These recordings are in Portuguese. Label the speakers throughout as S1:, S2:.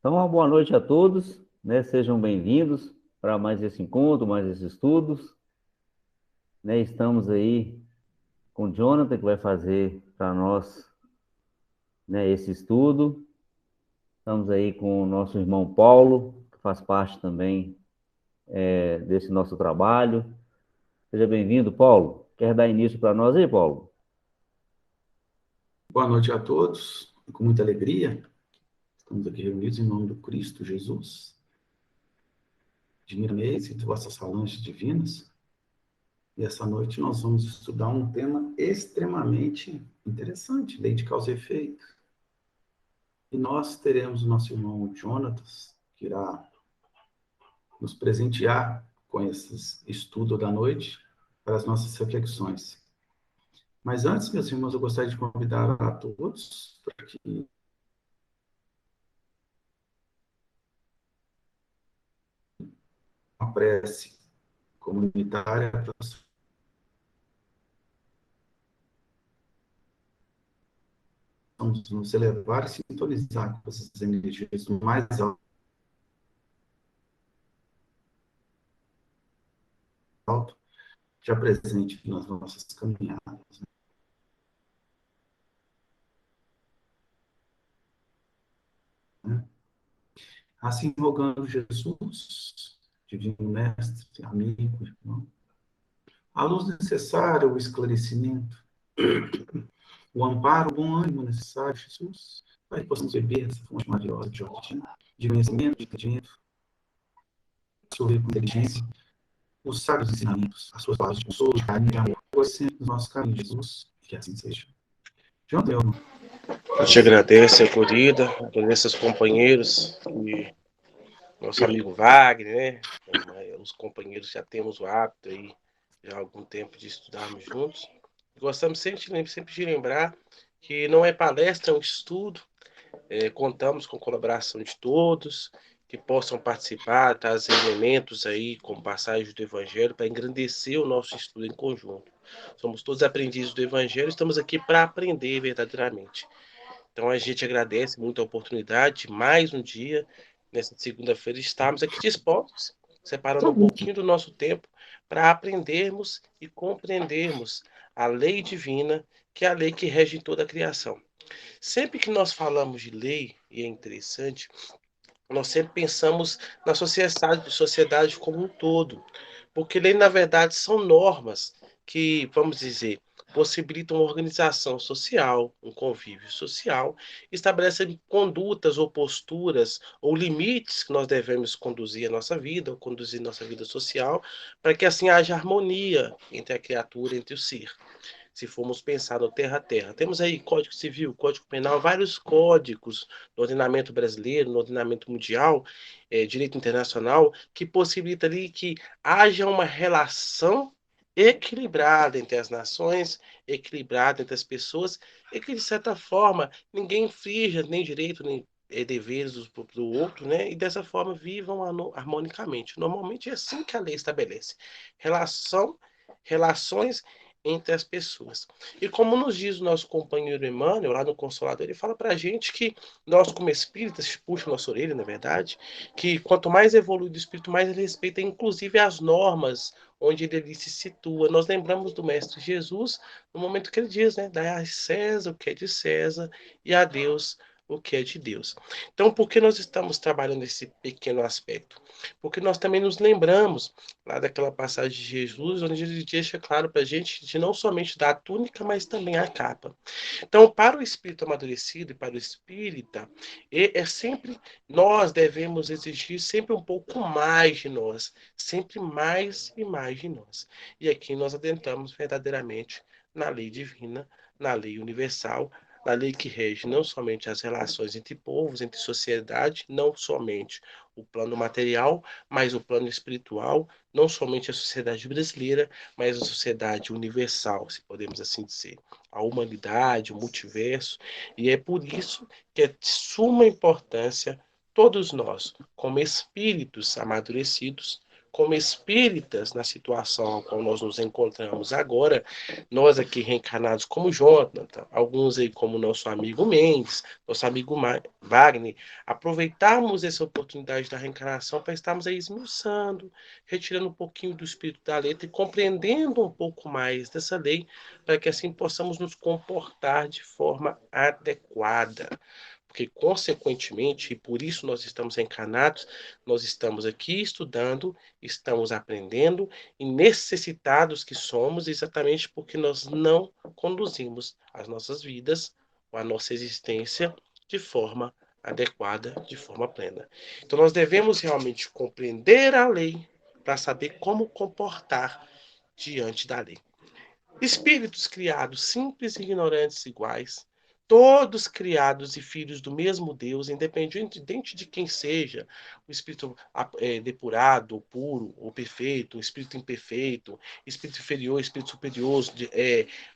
S1: Então, uma boa noite a todos, né? Sejam bem-vindos para mais esse encontro, mais esses estudos, né? Estamos aí com o Jonathan, que vai fazer para nós, né, esse estudo. Estamos aí com o nosso irmão Paulo, que faz parte também desse nosso trabalho. Seja bem-vindo, Paulo. Quer dar início para nós aí, Paulo?
S2: Boa noite a todos, com muita alegria. Estamos aqui reunidos em nome do Cristo Jesus, Divina-me e vossas falanges divinas. E essa noite nós vamos estudar um tema extremamente interessante, lei de causa e efeito. E nós teremos o nosso irmão Jonatas, que irá nos presentear com esse estudo da noite para as nossas reflexões. Mas antes, meus irmãos, eu gostaria de convidar a todos para que a prece comunitária possamos nos elevar e sintonizar com essas energias do mais alto, já presente nas nossas caminhadas. Né? Assim, rogando Jesus, divino mestre, amigo, irmão, a luz necessária, o esclarecimento, o amparo, o bom ânimo necessário, Jesus, para que possamos beber essa fonte maravilhosa de ordem, de conhecimento, de entendimento, absorver com inteligência os sábios ensinamentos, as suas palavras de consolo, de carinho e de amor, pois sempre nos nossos caminhos, Jesus, que assim seja. João Deus,
S3: Eu te agradeço, acolhida, agradeço aos companheiros, e nosso amigo Wagner, né? Os companheiros já temos o hábito aí, já há algum tempo, de estudarmos juntos. Gostamos sempre de lembrar que não é palestra, é um estudo. Contamos com a colaboração de todos, que possam participar, trazer elementos aí, como passagens do Evangelho, para engrandecer o nosso estudo em conjunto. Somos todos aprendizes do Evangelho, estamos aqui para aprender verdadeiramente. Então a gente agradece muito a oportunidade de mais um dia, nessa segunda-feira, estarmos aqui dispostos, separando um pouquinho do nosso tempo para aprendermos e compreendermos a lei divina, que é a lei que rege toda a criação. Sempre que nós falamos de lei, e é interessante, nós sempre pensamos na sociedade como um todo, porque lei, na verdade, são normas que, vamos dizer, possibilitam uma organização social, um convívio social, estabelecem condutas ou posturas ou limites que nós devemos conduzir a nossa vida, ou conduzir nossa vida social, para que assim haja harmonia entre a criatura, entre o ser. Se formos pensar no terra a terra. Temos aí Código Civil, Código Penal, vários códigos no ordenamento brasileiro, no ordenamento mundial, direito internacional, que possibilita ali que haja uma relação equilibrada entre as nações, equilibrada entre as pessoas, e que, de certa forma, ninguém infrinja nem direito, nem deveres do outro, né? E dessa forma vivam harmonicamente. Normalmente é assim que a lei estabelece. Relações entre as pessoas. E como nos diz o nosso companheiro Emmanuel, lá no Consolador, ele fala para a gente que nós, como espíritas, puxa nossa orelha, na verdade, que quanto mais evolui o espírito, mais ele respeita, inclusive, as normas onde ele se situa. Nós lembramos do Mestre Jesus no momento que ele diz, né? Dai a César o que é de César e a Deus o que é de Deus. Então, por que nós estamos trabalhando esse pequeno aspecto? Porque nós também nos lembramos lá daquela passagem de Jesus, onde ele deixa claro para a gente de não somente dar a túnica, mas também a capa. Então, para o espírito amadurecido e para o espírita, é sempre, nós devemos exigir sempre um pouco mais de nós, sempre mais e mais de nós. E aqui nós adentramos verdadeiramente na lei divina, na lei universal, na lei que rege não somente as relações entre povos, entre sociedade, não somente o plano material, mas o plano espiritual, não somente a sociedade brasileira, mas a sociedade universal, se podemos assim dizer, a humanidade, o multiverso, e é por isso que é de suma importância todos nós, como espíritos amadurecidos, como espíritas, na situação com qual nós nos encontramos agora, nós aqui reencarnados como Jonathan, alguns aí como nosso amigo Mendes, nosso amigo Wagner, aproveitarmos essa oportunidade da reencarnação para estarmos aí esmiuçando, retirando um pouquinho do espírito da letra e compreendendo um pouco mais dessa lei, para que assim possamos nos comportar de forma adequada. Porque, consequentemente, e por isso nós estamos encarnados, nós estamos aqui estudando, estamos aprendendo e necessitados que somos, exatamente porque nós não conduzimos as nossas vidas, ou a nossa existência, de forma adequada, de forma plena. Então, nós devemos realmente compreender a lei para saber como comportar diante da lei. Espíritos criados simples e ignorantes iguais, todos criados e filhos do mesmo Deus, independente de quem seja, o espírito depurado, ou puro, ou perfeito, o espírito imperfeito, espírito inferior, espírito superior,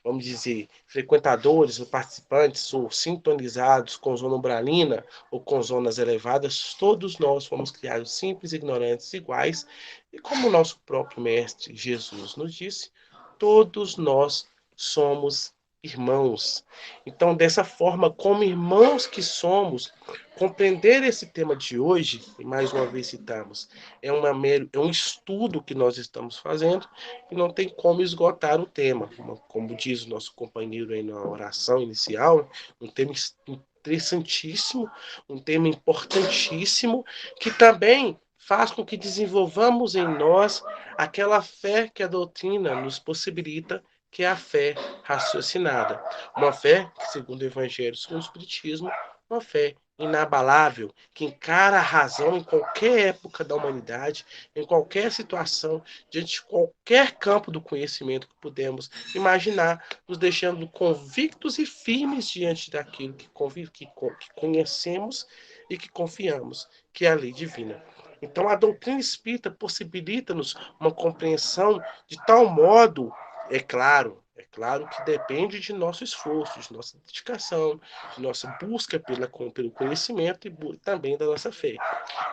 S3: vamos dizer, frequentadores ou participantes ou sintonizados com zona umbralina ou com zonas elevadas, todos nós fomos criados simples, ignorantes, iguais, e como o nosso próprio Mestre Jesus nos disse, todos nós somos irmãos. Então, dessa forma, como irmãos que somos, compreender esse tema de hoje, e mais uma vez citamos, é um estudo que nós estamos fazendo e não tem como esgotar o tema. Como diz o nosso companheiro aí na oração inicial, um tema interessantíssimo, um tema importantíssimo, que também faz com que desenvolvamos em nós aquela fé que a doutrina nos possibilita, que é a fé raciocinada. Uma fé que, segundo o Evangelho, segundo o Espiritismo, uma fé inabalável, que encara a razão em qualquer época da humanidade, em qualquer situação, diante de qualquer campo do conhecimento que pudemos imaginar, nos deixando convictos e firmes diante daquilo que conhecemos e que confiamos, que é a lei divina. Então, a doutrina espírita possibilita-nos uma compreensão de tal modo, é claro que depende de nosso esforço, de nossa dedicação, de nossa busca pelo conhecimento e também da nossa fé.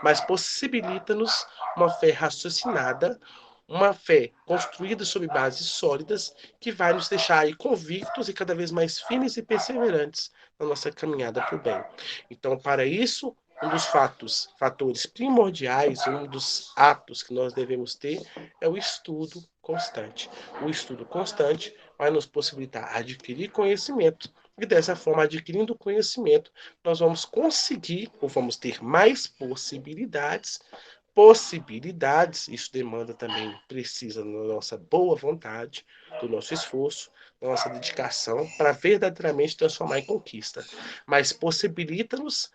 S3: Mas possibilita-nos uma fé raciocinada, uma fé construída sobre bases sólidas, que vai nos deixar aí convictos e cada vez mais firmes e perseverantes na nossa caminhada para o bem. Então, para isso, um dos fatores primordiais, um dos atos que nós devemos ter é o estudo constante. O estudo constante vai nos possibilitar adquirir conhecimento e dessa forma, adquirindo conhecimento, nós vamos conseguir ou vamos ter mais possibilidades, isso demanda também, precisa da nossa boa vontade, do nosso esforço, da nossa dedicação para verdadeiramente transformar em conquista. Mas possibilita-nos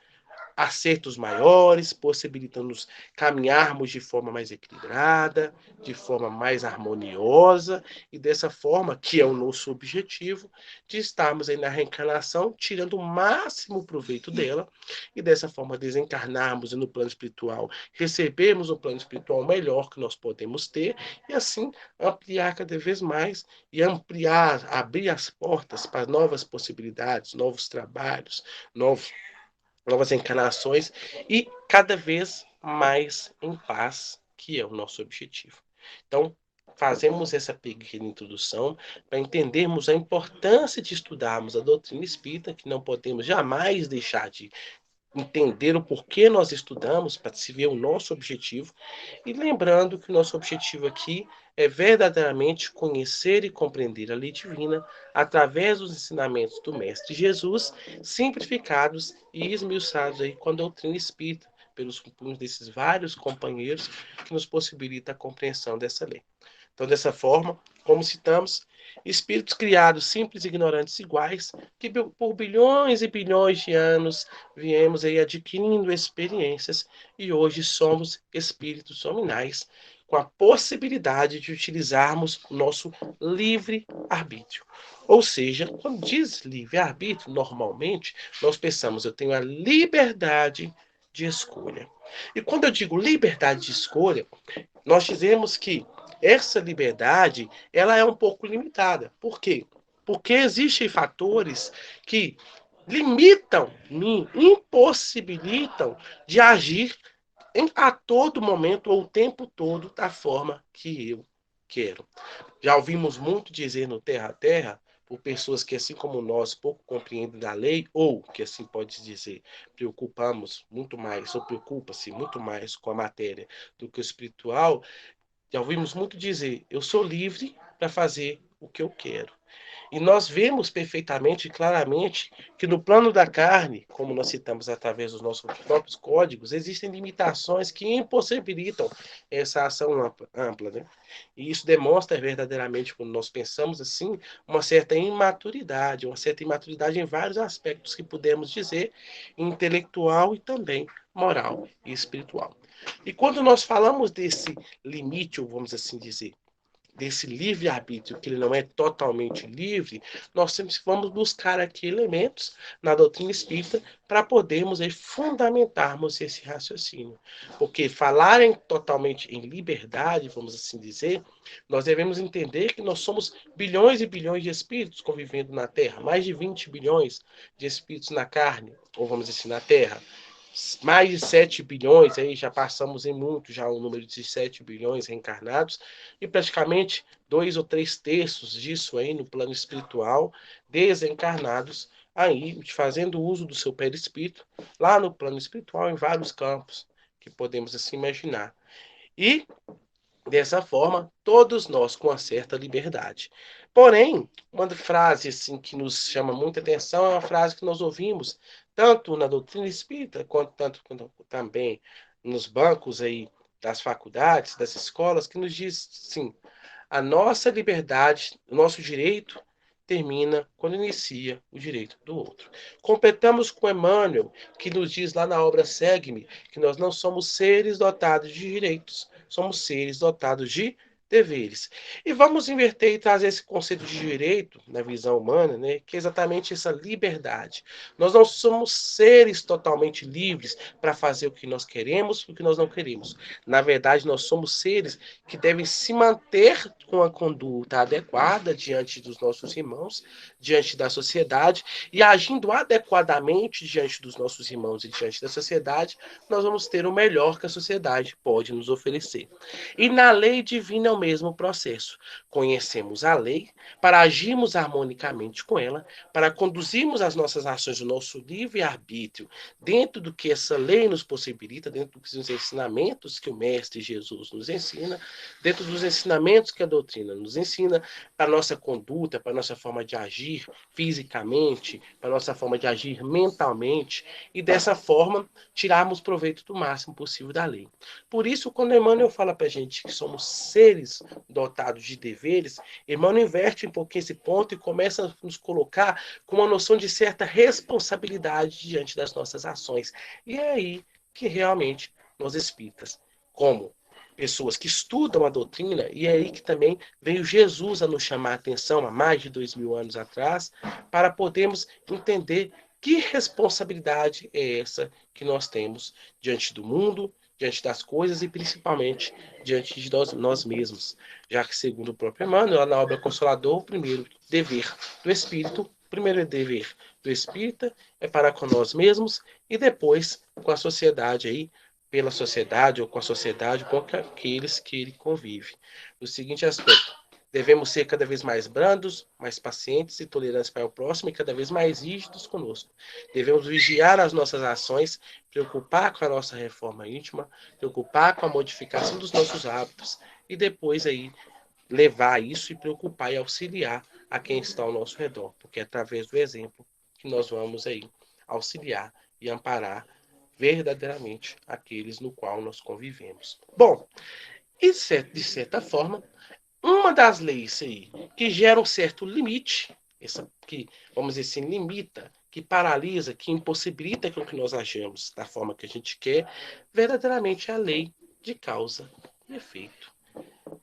S3: acertos maiores, possibilitando-nos caminharmos de forma mais equilibrada, de forma mais harmoniosa, e dessa forma, que é o nosso objetivo, de estarmos aí na reencarnação, tirando o máximo proveito dela, e dessa forma desencarnarmos no plano espiritual, recebermos no plano espiritual o melhor que nós podemos ter, e assim ampliar cada vez mais, e abrir as portas para novas possibilidades, novos trabalhos, novas encarnações e cada vez mais em paz, que é o nosso objetivo. Então, fazemos essa pequena introdução para entendermos a importância de estudarmos a doutrina espírita, que não podemos jamais deixar de entender o porquê nós estudamos, para se ver o nosso objetivo, e lembrando que o nosso objetivo aqui é verdadeiramente conhecer e compreender a lei divina através dos ensinamentos do Mestre Jesus, simplificados e esmiuçados aí com a doutrina espírita, pelos punhos desses vários companheiros que nos possibilita a compreensão dessa lei. Então, dessa forma, como citamos, espíritos criados simples e ignorantes iguais, que por bilhões e bilhões de anos viemos aí adquirindo experiências e hoje somos espíritos nominais, com a possibilidade de utilizarmos o nosso livre-arbítrio. Ou seja, quando diz livre-arbítrio, normalmente nós pensamos, eu tenho a liberdade de escolha. E quando eu digo liberdade de escolha, nós dizemos que essa liberdade ela é um pouco limitada. Por quê? Porque existem fatores que limitam, me impossibilitam de agir a todo momento ou o tempo todo da forma que eu quero. Já ouvimos muito dizer no Terra a Terra, por pessoas que, assim como nós, pouco compreendem da lei, ou que, assim pode dizer, preocupamos muito mais, ou preocupa-se muito mais com a matéria do que o espiritual, já ouvimos muito dizer, eu sou livre para fazer o que eu quero. E nós vemos perfeitamente e claramente que no plano da carne, como nós citamos através dos nossos próprios códigos, existem limitações que impossibilitam essa ação ampla, né? E isso demonstra verdadeiramente, quando nós pensamos assim, uma certa imaturidade em vários aspectos que podemos dizer, intelectual e também moral e espiritual. E quando nós falamos desse limite, ou vamos assim dizer, desse livre-arbítrio, que ele não é totalmente livre, nós sempre vamos buscar aqui elementos na doutrina espírita para podermos aí, fundamentarmos esse raciocínio. Porque falar totalmente em liberdade, vamos assim dizer, nós devemos entender que nós somos bilhões e bilhões de espíritos convivendo na Terra, mais de 20 bilhões de espíritos na carne, ou vamos dizer assim, na Terra, mais de 7 bilhões, aí já passamos em muito, já o número de 7 bilhões reencarnados, e praticamente 2 ou 3 terços disso aí no plano espiritual, desencarnados, aí fazendo uso do seu perispírito, lá no plano espiritual, em vários campos, que podemos assim imaginar. E dessa forma, todos nós com uma certa liberdade. Porém, uma frase assim que nos chama muita atenção é uma frase que nós ouvimos tanto na doutrina espírita quanto também nos bancos aí das faculdades, das escolas, que nos diz sim, a nossa liberdade, o nosso direito termina quando inicia o direito do outro. Completamos com Emmanuel, que nos diz lá na obra Segue-me, que nós não somos seres dotados de direitos, somos seres dotados de deveres. E vamos inverter e trazer esse conceito de direito na visão humana, né, que é exatamente essa liberdade. Nós não somos seres totalmente livres para fazer o que nós queremos e o que nós não queremos. Na verdade, nós somos seres que devem se manter com a conduta adequada diante dos nossos irmãos, diante da sociedade, e agindo adequadamente diante dos nossos irmãos e diante da sociedade, nós vamos ter o melhor que a sociedade pode nos oferecer. E na lei divina é o mesmo processo. Conhecemos a lei para agirmos harmonicamente com ela, para conduzirmos as nossas ações, o nosso livre-arbítrio, dentro do que essa lei nos possibilita, dentro dos ensinamentos que o Mestre Jesus nos ensina, dentro dos ensinamentos que a doutrina nos ensina, para a nossa conduta, para a nossa forma de agir fisicamente, para a nossa forma de agir mentalmente, e dessa forma tirarmos proveito do máximo possível da lei. Por isso, quando Emmanuel fala para a gente que somos seres dotados de deveres, Emmanuel inverte um pouquinho esse ponto e começa a nos colocar com uma noção de certa responsabilidade diante das nossas ações. E é aí que realmente nós espíritas, como pessoas que estudam a doutrina, e é aí que também veio Jesus a nos chamar a atenção há mais de 2000 anos atrás, para podermos entender que responsabilidade é essa que nós temos diante do mundo, diante das coisas e principalmente diante de nós mesmos. Já que, segundo o próprio Emmanuel, na obra Consolador, o primeiro dever do espírito, o primeiro dever do espírita é para com nós mesmos e depois com a sociedade aí, pela sociedade ou com a sociedade, com aqueles que ele convive. O seguinte aspecto: devemos ser cada vez mais brandos, mais pacientes e tolerantes para o próximo e cada vez mais rígidos conosco. Devemos vigiar as nossas ações, preocupar com a nossa reforma íntima, preocupar com a modificação dos nossos hábitos e depois aí levar isso e preocupar e auxiliar a quem está ao nosso redor, porque é através do exemplo que nós vamos aí auxiliar e amparar verdadeiramente aqueles no qual nós convivemos. Bom, e de certa forma, uma das leis aí que gera um certo limite, essa que, vamos dizer assim, limita, que paralisa, que impossibilita com que nós agimos da forma que a gente quer, verdadeiramente é a lei de causa e efeito.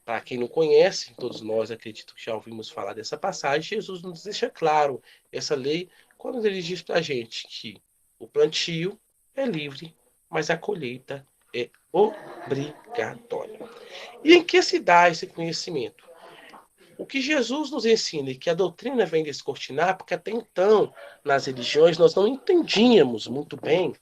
S3: Para quem não conhece, todos nós acredito que já ouvimos falar dessa passagem, Jesus nos deixa claro essa lei quando ele diz para a gente que o plantio é livre, mas a colheita é obrigatória. E em que se dá esse conhecimento? o que Jesus nos ensina e que a doutrina vem descortinar, porque até então, nas religiões, nós não entendíamos muito bem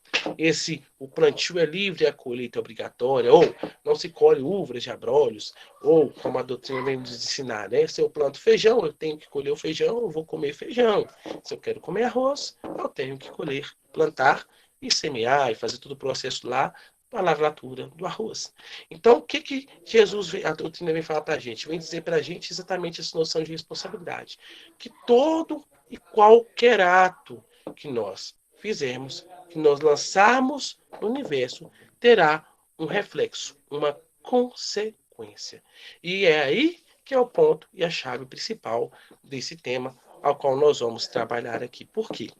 S3: o plantio é livre e a colheita é obrigatória, ou não se colhe uvas de abrolhos, ou como a doutrina vem nos ensinar, né? Se eu planto feijão, eu tenho que colher o feijão, eu vou comer feijão. Se eu quero comer arroz, eu tenho que colher, plantar e semear e fazer todo o processo lá para a lavratura do arroz. Então, o que Jesus, a doutrina vem falar para a gente? Vem dizer para a gente exatamente essa noção de responsabilidade. Que todo e qualquer ato que nós fizermos, que nós lançarmos no universo, terá um reflexo, uma consequência. E é aí que é o ponto e a chave principal desse tema ao qual nós vamos trabalhar aqui. Por quê?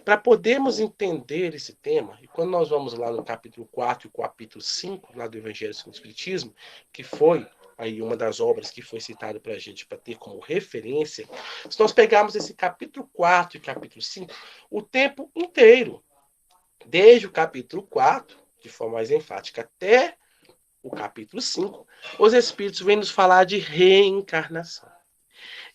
S3: Para podermos entender esse tema, e quando nós vamos lá no capítulo 4 e capítulo 5, lá do Evangelho segundo o Espiritismo, que foi aí uma das obras que foi citada para a gente para ter como referência, se nós pegarmos esse capítulo 4 e capítulo 5, o tempo inteiro, desde o capítulo 4, de forma mais enfática, até o capítulo 5, os Espíritos vêm nos falar de reencarnação.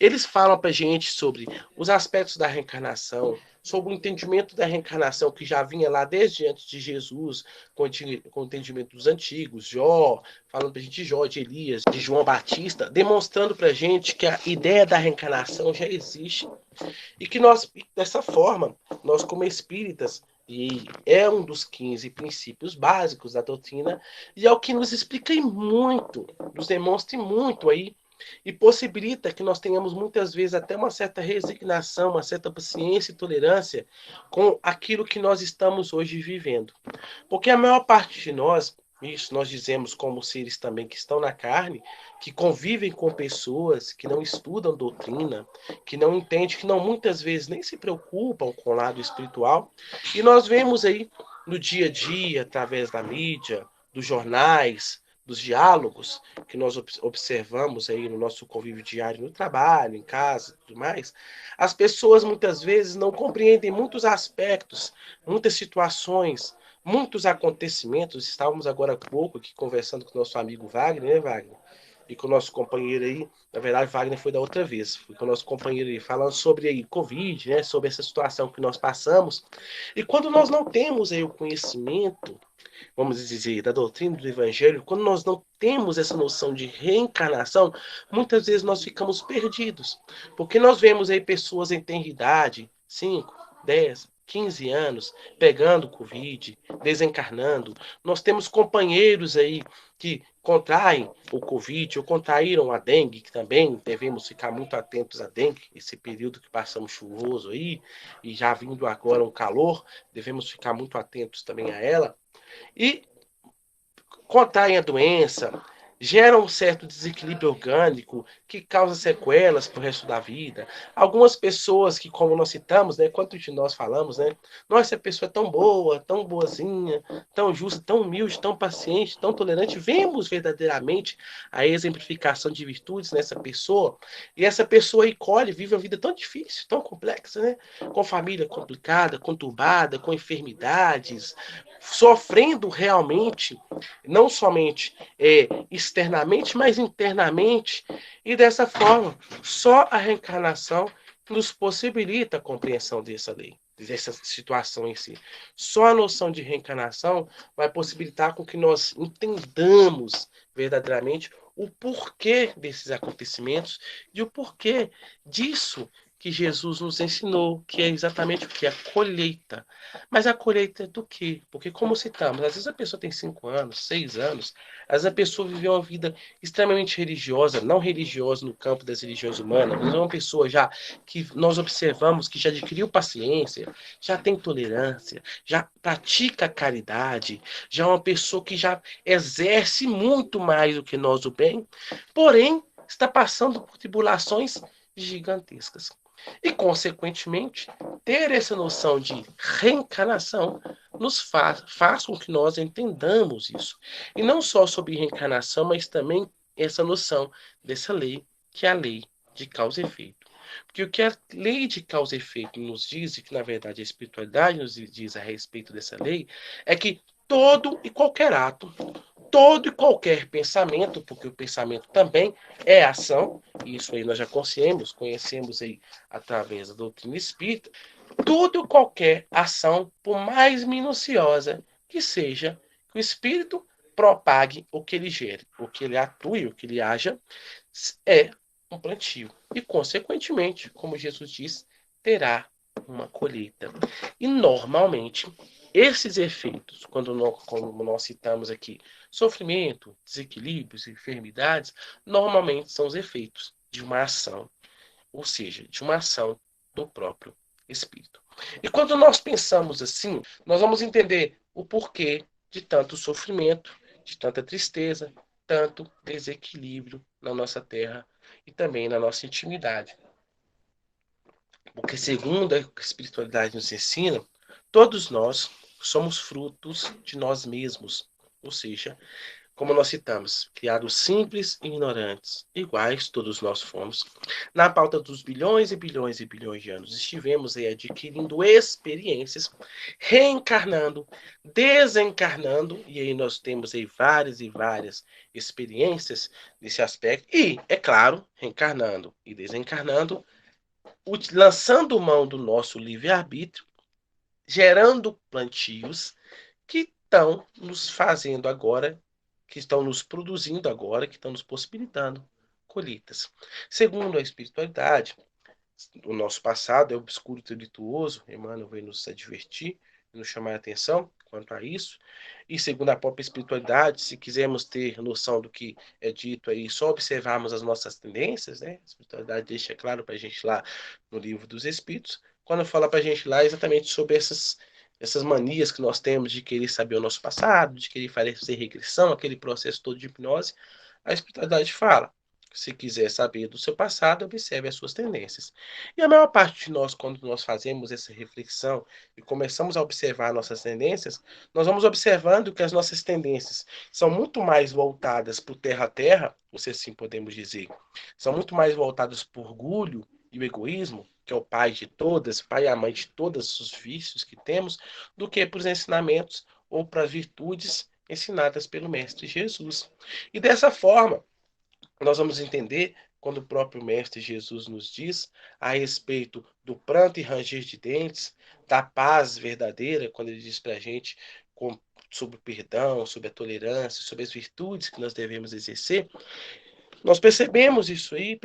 S3: Eles falam para a gente sobre os aspectos da reencarnação, sobre o entendimento da reencarnação que já vinha lá desde antes de Jesus, com o entendimento dos antigos, Jó, falando para a gente de Jó, de Elias, de João Batista, demonstrando para a gente que a ideia da reencarnação já existe e que nós, dessa forma, nós como espíritas, e é um dos 15 princípios básicos da doutrina, e é o que nos explica muito, nos demonstra muito aí e possibilita que nós tenhamos muitas vezes até uma certa resignação, uma certa paciência e tolerância com aquilo que nós estamos hoje vivendo. Porque a maior parte de nós, isso nós dizemos como seres também que estão na carne, que convivem com pessoas que não estudam doutrina, que não entendem, que não muitas vezes nem se preocupam com o lado espiritual, e nós vemos aí no dia a dia, através da mídia, dos jornais, dos diálogos que nós observamos aí no nosso convívio diário, no trabalho, em casa e tudo mais, as pessoas muitas vezes não compreendem muitos aspectos, muitas situações, muitos acontecimentos. Estávamos agora há pouco aqui conversando com o nosso amigo Wagner, né, Wagner? E com o nosso companheiro aí, na verdade, Wagner foi da outra vez, foi com o nosso companheiro aí, falando sobre aí Covid, né, sobre essa situação que nós passamos. E quando nós não temos aí o conhecimento, vamos dizer, da doutrina do Evangelho, quando nós não temos essa noção de reencarnação, muitas vezes nós ficamos perdidos. Porque nós vemos aí pessoas em tenra idade, 5, 10, 15 anos, pegando Covid, desencarnando. Nós temos companheiros aí que contraem o Covid ou contraíram a dengue, que também devemos ficar muito atentos à dengue, esse período que passamos chuvoso aí, e já vindo agora um calor, devemos ficar muito atentos também a ela. E contraem a doença, geram um certo desequilíbrio orgânico que causa sequelas para o resto da vida. Algumas pessoas que, como nós citamos, né, quantos de nós falamos, né, nossa, a pessoa é tão boa, tão boazinha, tão justa, tão humilde, tão paciente, tão tolerante, vemos verdadeiramente a exemplificação de virtudes nessa pessoa, e essa pessoa aí colhe, vive uma vida tão difícil, tão complexa, né, com família complicada, conturbada, com enfermidades, sofrendo realmente, não somente externamente, mas internamente. E dessa forma, só a reencarnação nos possibilita a compreensão dessa lei, dessa situação em si. Só a noção de reencarnação vai possibilitar com que nós entendamos verdadeiramente o porquê desses acontecimentos e o porquê disso que Jesus nos ensinou, que é exatamente o que? A colheita. Mas a colheita do quê? Porque, como citamos, às vezes a pessoa tem 5 anos, 6 anos, às vezes a pessoa viveu uma vida extremamente religiosa, não religiosa no campo das religiões humanas, mas é uma pessoa já que nós observamos que já adquiriu paciência, já tem tolerância, já pratica a caridade, já é uma pessoa que já exerce muito mais do que nós o bem, porém está passando por tribulações gigantescas. E, consequentemente, ter essa noção de reencarnação nos faz com que nós entendamos isso. E não só sobre reencarnação, mas também essa noção dessa lei, que é a lei de causa e efeito. Porque o que a lei de causa e efeito nos diz, e que na verdade a espiritualidade nos diz a respeito dessa lei, é que todo e qualquer ato, todo e qualquer pensamento, porque o pensamento também é ação, e isso aí nós já conhecemos aí através da doutrina espírita, tudo e qualquer ação, por mais minuciosa que seja, que o espírito propague o que ele gere, o que ele atue, o que ele haja, é um plantio. E, consequentemente, como Jesus diz, terá uma colheita. E, normalmente, esses efeitos, como nós citamos aqui, sofrimento, desequilíbrios, enfermidades, normalmente são os efeitos de uma ação, ou seja, de uma ação do próprio espírito. E quando nós pensamos assim, nós vamos entender o porquê de tanto sofrimento, de tanta tristeza, tanto desequilíbrio na nossa terra e também na nossa intimidade. Porque, segundo a espiritualidade nos ensina, todos nós somos frutos de nós mesmos. Ou seja, como nós citamos, criados simples e ignorantes, iguais todos nós fomos. Na pauta dos bilhões e bilhões e bilhões de anos, estivemos aí adquirindo experiências, reencarnando, desencarnando, e aí nós temos aí várias e várias experiências nesse aspecto, e, é claro, reencarnando e desencarnando, lançando mão do nosso livre-arbítrio, gerando plantios que estão nos fazendo agora, que estão nos produzindo agora, que estão nos possibilitando colheitas. Segundo a espiritualidade, o nosso passado é obscuro e tumultuoso, Emmanuel veio nos advertir, nos chamar a atenção quanto a isso. E segundo a própria espiritualidade, se quisermos ter noção do que é dito aí, só observarmos as nossas tendências, né? A espiritualidade deixa claro para a gente lá no Livro dos Espíritos, quando fala para a gente lá exatamente sobre essas manias que nós temos de querer saber o nosso passado, de querer fazer regressão, aquele processo todo de hipnose, a espiritualidade fala: se quiser saber do seu passado, observe as suas tendências. E a maior parte de nós, quando nós fazemos essa reflexão e começamos a observar nossas tendências, nós vamos observando que as nossas tendências são muito mais voltadas para o terra a terra, se assim podemos dizer, são muito mais voltadas para o orgulho e o egoísmo, que é o pai de todas, pai e a mãe de todos os vícios que temos, do que para os ensinamentos ou para as virtudes ensinadas pelo Mestre Jesus. E dessa forma, nós vamos entender quando o próprio Mestre Jesus nos diz a respeito do pranto e ranger de dentes, da paz verdadeira, quando ele diz para a gente sobre o perdão, sobre a tolerância, sobre as virtudes que nós devemos exercer. Nós percebemos isso aí,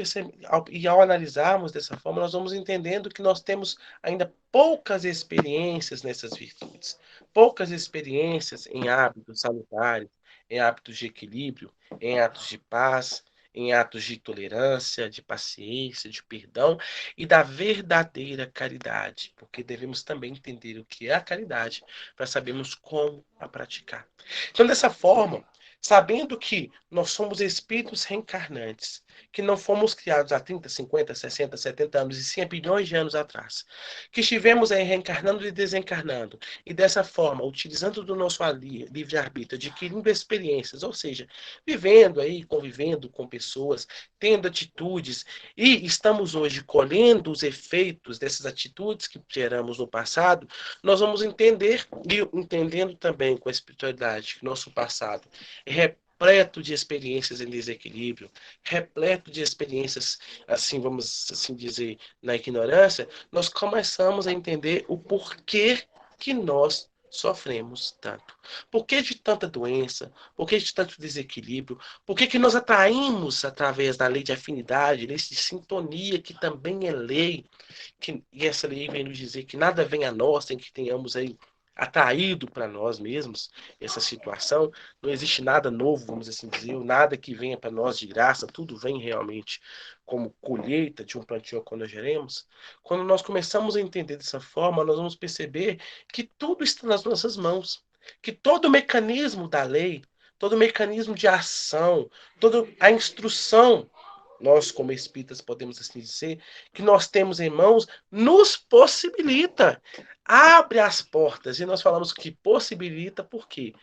S3: e ao analisarmos dessa forma, nós vamos entendendo que nós temos ainda poucas experiências nessas virtudes, poucas experiências em hábitos salutares, em hábitos de equilíbrio, em atos de paz, em atos de tolerância, de paciência, de perdão e da verdadeira caridade, porque devemos também entender o que é a caridade para sabermos como a praticar. Então, dessa forma, sabendo que nós somos espíritos reencarnantes, que não fomos criados há 30, 50, 60, 70 anos, e sim há bilhões de anos atrás, que estivemos aí reencarnando e desencarnando, e dessa forma, utilizando do nosso livre-arbítrio, adquirindo experiências, ou seja, vivendo aí, convivendo com pessoas, tendo atitudes, e estamos hoje colhendo os efeitos dessas atitudes que geramos no passado, nós vamos entender, e entendendo também com a espiritualidade, que nosso passado repleto de experiências em desequilíbrio, repleto de experiências, assim, vamos assim dizer, na ignorância, nós começamos a entender o porquê que nós sofremos tanto. Por que de tanta doença? Por que de tanto desequilíbrio? Por que nós atraímos através da lei de afinidade, lei de sintonia, que também é lei, e essa lei vem nos dizer que nada vem a nós sem que tenhamos aí atraído para nós mesmos essa situação. Não existe nada novo, vamos assim dizer, nada que venha para nós de graça, tudo vem realmente como colheita de um plantio quando nós geremos. Quando nós começamos a entender dessa forma, nós vamos perceber que tudo está nas nossas mãos, que todo o mecanismo da lei, todo o mecanismo de ação, toda a instrução, nós como espíritas podemos assim dizer, que nós temos em mãos, nos possibilita, abre as portas, e nós falamos que possibilita porque,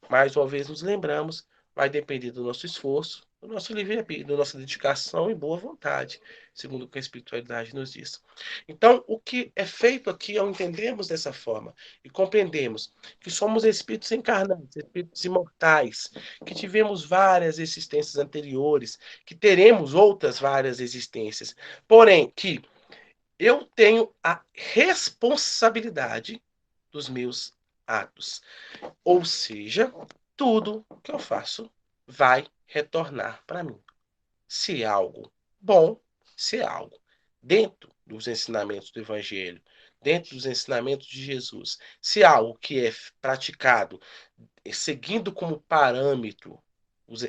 S3: mais uma vez nos lembramos, vai depender do nosso esforço, do nosso livre-arbítrio, da nossa dedicação e boa vontade, segundo o que a espiritualidade nos diz. Então, o que é feito aqui ao entendermos dessa forma e compreendemos que somos espíritos encarnados, espíritos imortais, que tivemos várias existências anteriores, que teremos outras várias existências, porém que eu tenho a responsabilidade dos meus atos. Ou seja, tudo que eu faço vai retornar para mim. Se é algo bom, se é algo dentro dos ensinamentos do Evangelho, dentro dos ensinamentos de Jesus, se é algo que é praticado seguindo como parâmetro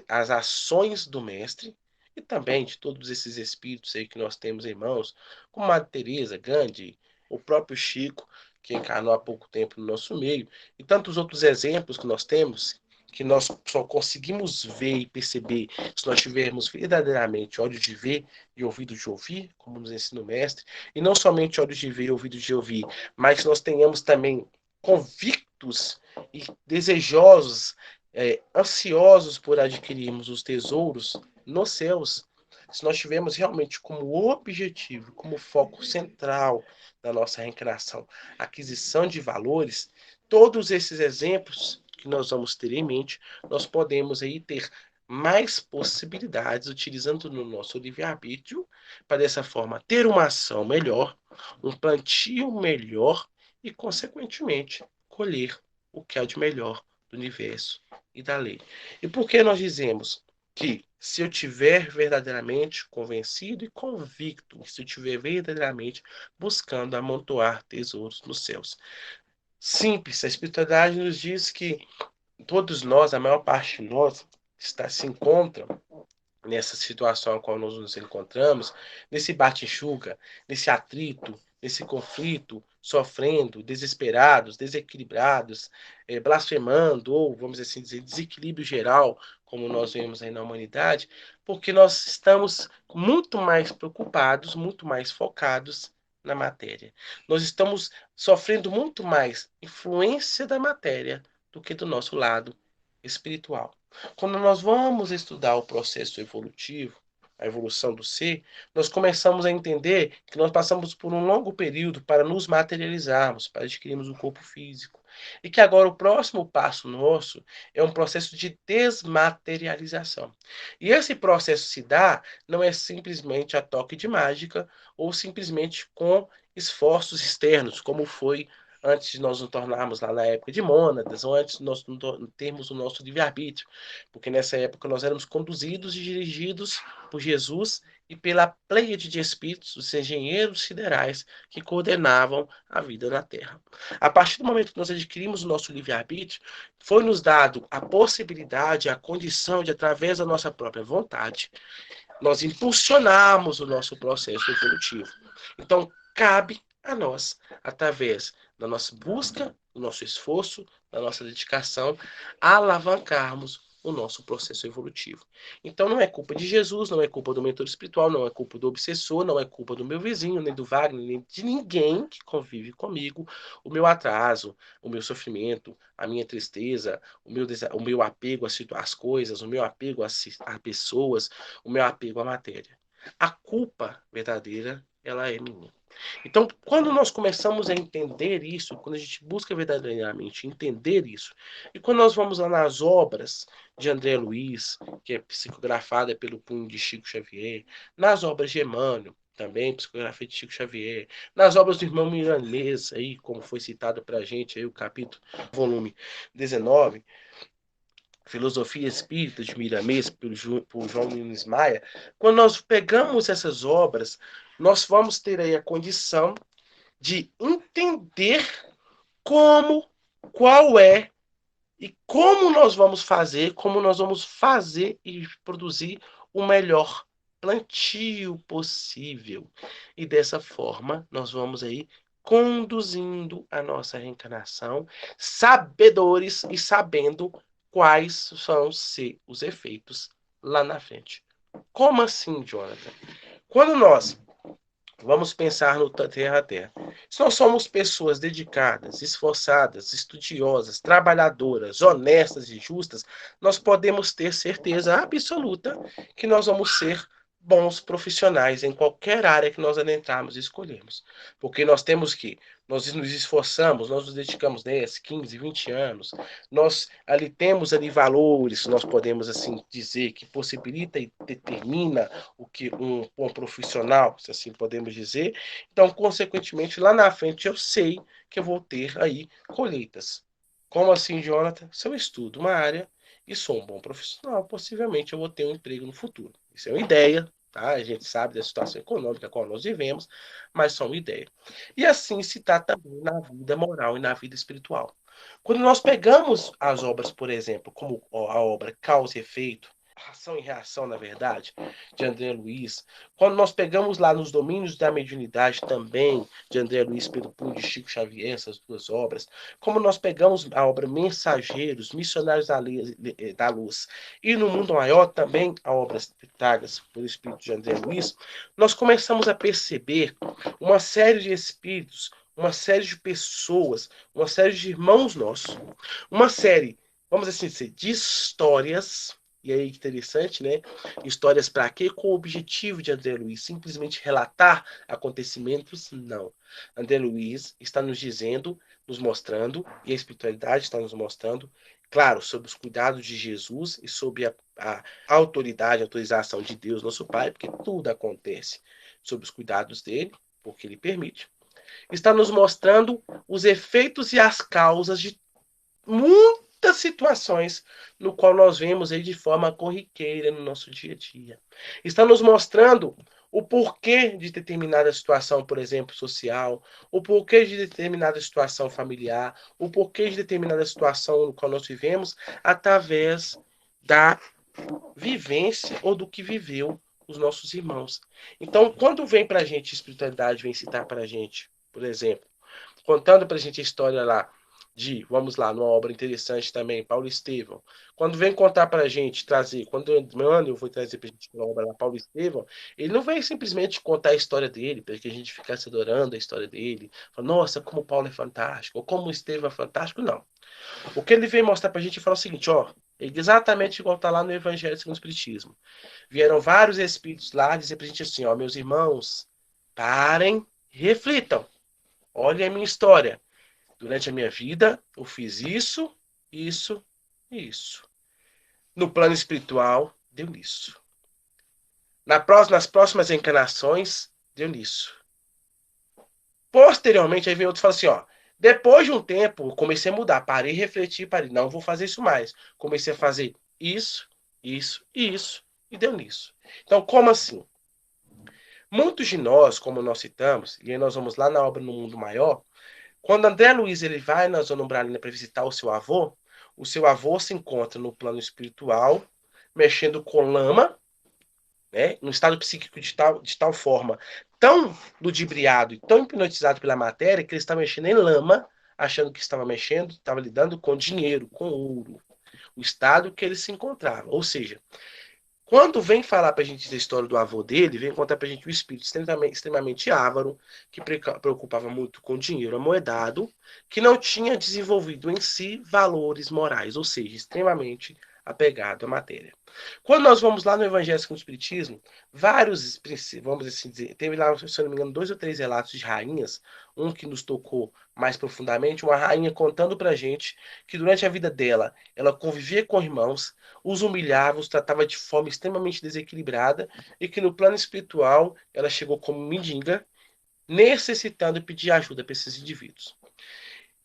S3: as ações do Mestre, e também de todos esses espíritos aí que nós temos em mãos, como Madre Teresa, Gandhi, o próprio Chico, que encarnou há pouco tempo no nosso meio, e tantos outros exemplos que nós temos, que nós só conseguimos ver e perceber se nós tivermos verdadeiramente olhos de ver e ouvidos de ouvir, como nos ensina o Mestre, e não somente olhos de ver e ouvidos de ouvir, mas que nós tenhamos também convictos e desejosos, ansiosos por adquirirmos os tesouros nos céus, se nós tivermos realmente como objetivo, como foco central da nossa reencarnação, a aquisição de valores, todos esses exemplos que nós vamos ter em mente, nós podemos aí ter mais possibilidades utilizando no nosso livre-arbítrio, para dessa forma ter uma ação melhor, um plantio melhor e, consequentemente, colher o que há de melhor do universo e da lei. E por que nós dizemos que se eu tiver verdadeiramente convencido e convicto, se eu tiver verdadeiramente buscando amontoar tesouros nos céus? Simples, a espiritualidade nos diz que todos nós, a maior parte de nós, se encontra nessa situação a qual nós nos encontramos, nesse bate-enxuga, nesse atrito, nesse conflito, sofrendo, desesperados, desequilibrados, blasfemando, ou, vamos assim dizer, desequilíbrio geral, como nós vemos aí na humanidade, porque nós estamos muito mais preocupados, muito mais focados na matéria. Nós estamos sofrendo muito mais influência da matéria do que do nosso lado espiritual. Quando nós vamos estudar o processo evolutivo, a evolução do ser, nós começamos a entender que nós passamos por um longo período para nos materializarmos, para adquirirmos um corpo físico. E que agora o próximo passo nosso é um processo de desmaterialização. E esse processo se dá não é simplesmente a toque de mágica ou simplesmente com esforços externos, como foi antes de nós nos tornarmos lá na época de mônadas, ou antes de nós termos o nosso livre-arbítrio, porque nessa época nós éramos conduzidos e dirigidos por Jesus e pela pleiade de espíritos, os engenheiros siderais que coordenavam a vida na Terra. A partir do momento que nós adquirimos o nosso livre-arbítrio, foi-nos dado a possibilidade, a condição de, através da nossa própria vontade, nós impulsionarmos o nosso processo evolutivo. Então, cabe a nós, através da nossa busca, do nosso esforço, da nossa dedicação, alavancarmos o nosso processo evolutivo. Então não é culpa de Jesus, não é culpa do mentor espiritual, não é culpa do obsessor, não é culpa do meu vizinho, nem do Wagner, nem de ninguém que convive comigo, o meu atraso, o meu sofrimento, a minha tristeza, o meu apego às coisas, o meu apego a pessoas, o meu apego à matéria. A culpa verdadeira, ela é minha. Então, quando nós começamos a entender isso, quando a gente busca verdadeiramente entender isso, e quando nós vamos lá nas obras de André Luiz, que é psicografada pelo punho de Chico Xavier, nas obras de Emmanuel, também psicografia de Chico Xavier, nas obras do irmão Milanês, aí, como foi citado para a gente, aí, o capítulo, volume 19, Filosofia Espírita de Miramês, por João Nunes Maia, quando nós pegamos essas obras, nós vamos ter aí a condição de entender como, qual é e como nós vamos fazer e produzir o melhor plantio possível. E dessa forma, nós vamos aí conduzindo a nossa reencarnação, sabedores e sabendo quais vão ser os efeitos lá na frente. Como assim, Jonathan? Quando nós Vamos pensar no terra a terra. Se nós somos pessoas dedicadas, esforçadas, estudiosas, trabalhadoras, honestas e justas, nós podemos ter certeza absoluta que nós vamos ser bons profissionais em qualquer área que nós adentrarmos e escolhermos. Porque nós nos esforçamos, nós nos dedicamos 10, 15, 20 anos, nós ali temos ali valores, nós podemos assim dizer, que possibilita e determina o que um profissional, se assim podemos dizer. Então, consequentemente, lá na frente eu sei que eu vou ter aí colheitas. Como assim, Jonathan? Se eu estudo uma área e sou um bom profissional, possivelmente eu vou ter um emprego no futuro. Isso é uma ideia, tá? A gente sabe da situação econômica qual nós vivemos, mas só uma ideia. E assim se está também na vida moral e na vida espiritual. Quando nós pegamos as obras, por exemplo, como a obra Causa e Efeito, Ação e Reação, na verdade, de André Luiz, quando nós pegamos lá nos Domínios da Mediunidade também, de André Luiz, Pedro Punho, de Chico Xavier, essas duas obras, como nós pegamos a obra Mensageiros, Missionários da Luz, e no Mundo Maior também a obra Tragas pelo Espírito de André Luiz, nós começamos a perceber uma série de espíritos, uma série de pessoas, uma série de irmãos nossos, uma série, vamos assim dizer, de histórias. E aí, interessante, né? Histórias para quê? Com o objetivo de André Luiz simplesmente relatar acontecimentos? Não. André Luiz está nos dizendo, nos mostrando, e a espiritualidade está nos mostrando, claro, sob os cuidados de Jesus e sob a autoridade, a autorização de Deus, nosso Pai, porque tudo acontece sob os cuidados dele, porque ele permite. Está nos mostrando os efeitos e as causas de muitas situações no qual nós vemos aí de forma corriqueira no nosso dia a dia. Está nos mostrando o porquê de determinada situação, por exemplo, social, o porquê de determinada situação familiar, o porquê de determinada situação no qual nós vivemos, através da vivência ou do que viveu os nossos irmãos. Então, quando vem para a gente espiritualidade, vem citar para a gente, por exemplo, contando para a gente a história lá vamos lá, numa obra interessante também, Paulo Estevão. Quando vem contar para a gente, trazer, quando eu vou trazer para a gente uma obra lá, Paulo Estevão, ele não vem simplesmente contar a história dele, para que a gente ficasse adorando a história dele, falar, nossa, como o Paulo é fantástico, ou como o Estevão é fantástico, não. O que ele vem mostrar para a gente é falar o seguinte, ó, exatamente igual está lá no Evangelho segundo o Espiritismo. Vieram vários espíritos lá dizer para a gente assim, ó, meus irmãos, parem, reflitam, olhem a minha história. Durante a minha vida, eu fiz isso, isso e isso. No plano espiritual, deu nisso. Nas próximas encarnações, deu nisso. Posteriormente, aí vem outro e fala assim, ó, depois de um tempo, eu comecei a mudar, parei, refleti, parei, não vou fazer isso mais. Comecei a fazer isso, isso e isso, e deu nisso. Então, como assim? Muitos de nós, como nós citamos, e aí nós vamos lá na obra No Mundo Maior, quando André Luiz ele vai na Zona Umbralina para visitar o seu avô se encontra no plano espiritual, mexendo com lama, né, no estado psíquico de tal forma, tão ludibriado e tão hipnotizado pela matéria, que ele está mexendo em lama, achando que estava lidando com dinheiro, com ouro, o estado que ele se encontrava. Ou seja, quando vem falar pra gente da história do avô dele, vem contar pra gente um espírito extremamente avaro, que preocupava muito com dinheiro amoedado, que não tinha desenvolvido em si valores morais, ou seja, extremamente apegado à matéria. Quando nós vamos lá no Evangelho segundo o Espiritismo, vários, vamos assim dizer, teve lá, se eu não me engano, 2 ou 3 relatos de rainhas, um que nos tocou mais profundamente, uma rainha contando pra gente que durante a vida dela, ela convivia com irmãos, os humilhava, os tratava de forma extremamente desequilibrada e que no plano espiritual ela chegou como mendiga, necessitando pedir ajuda para esses indivíduos.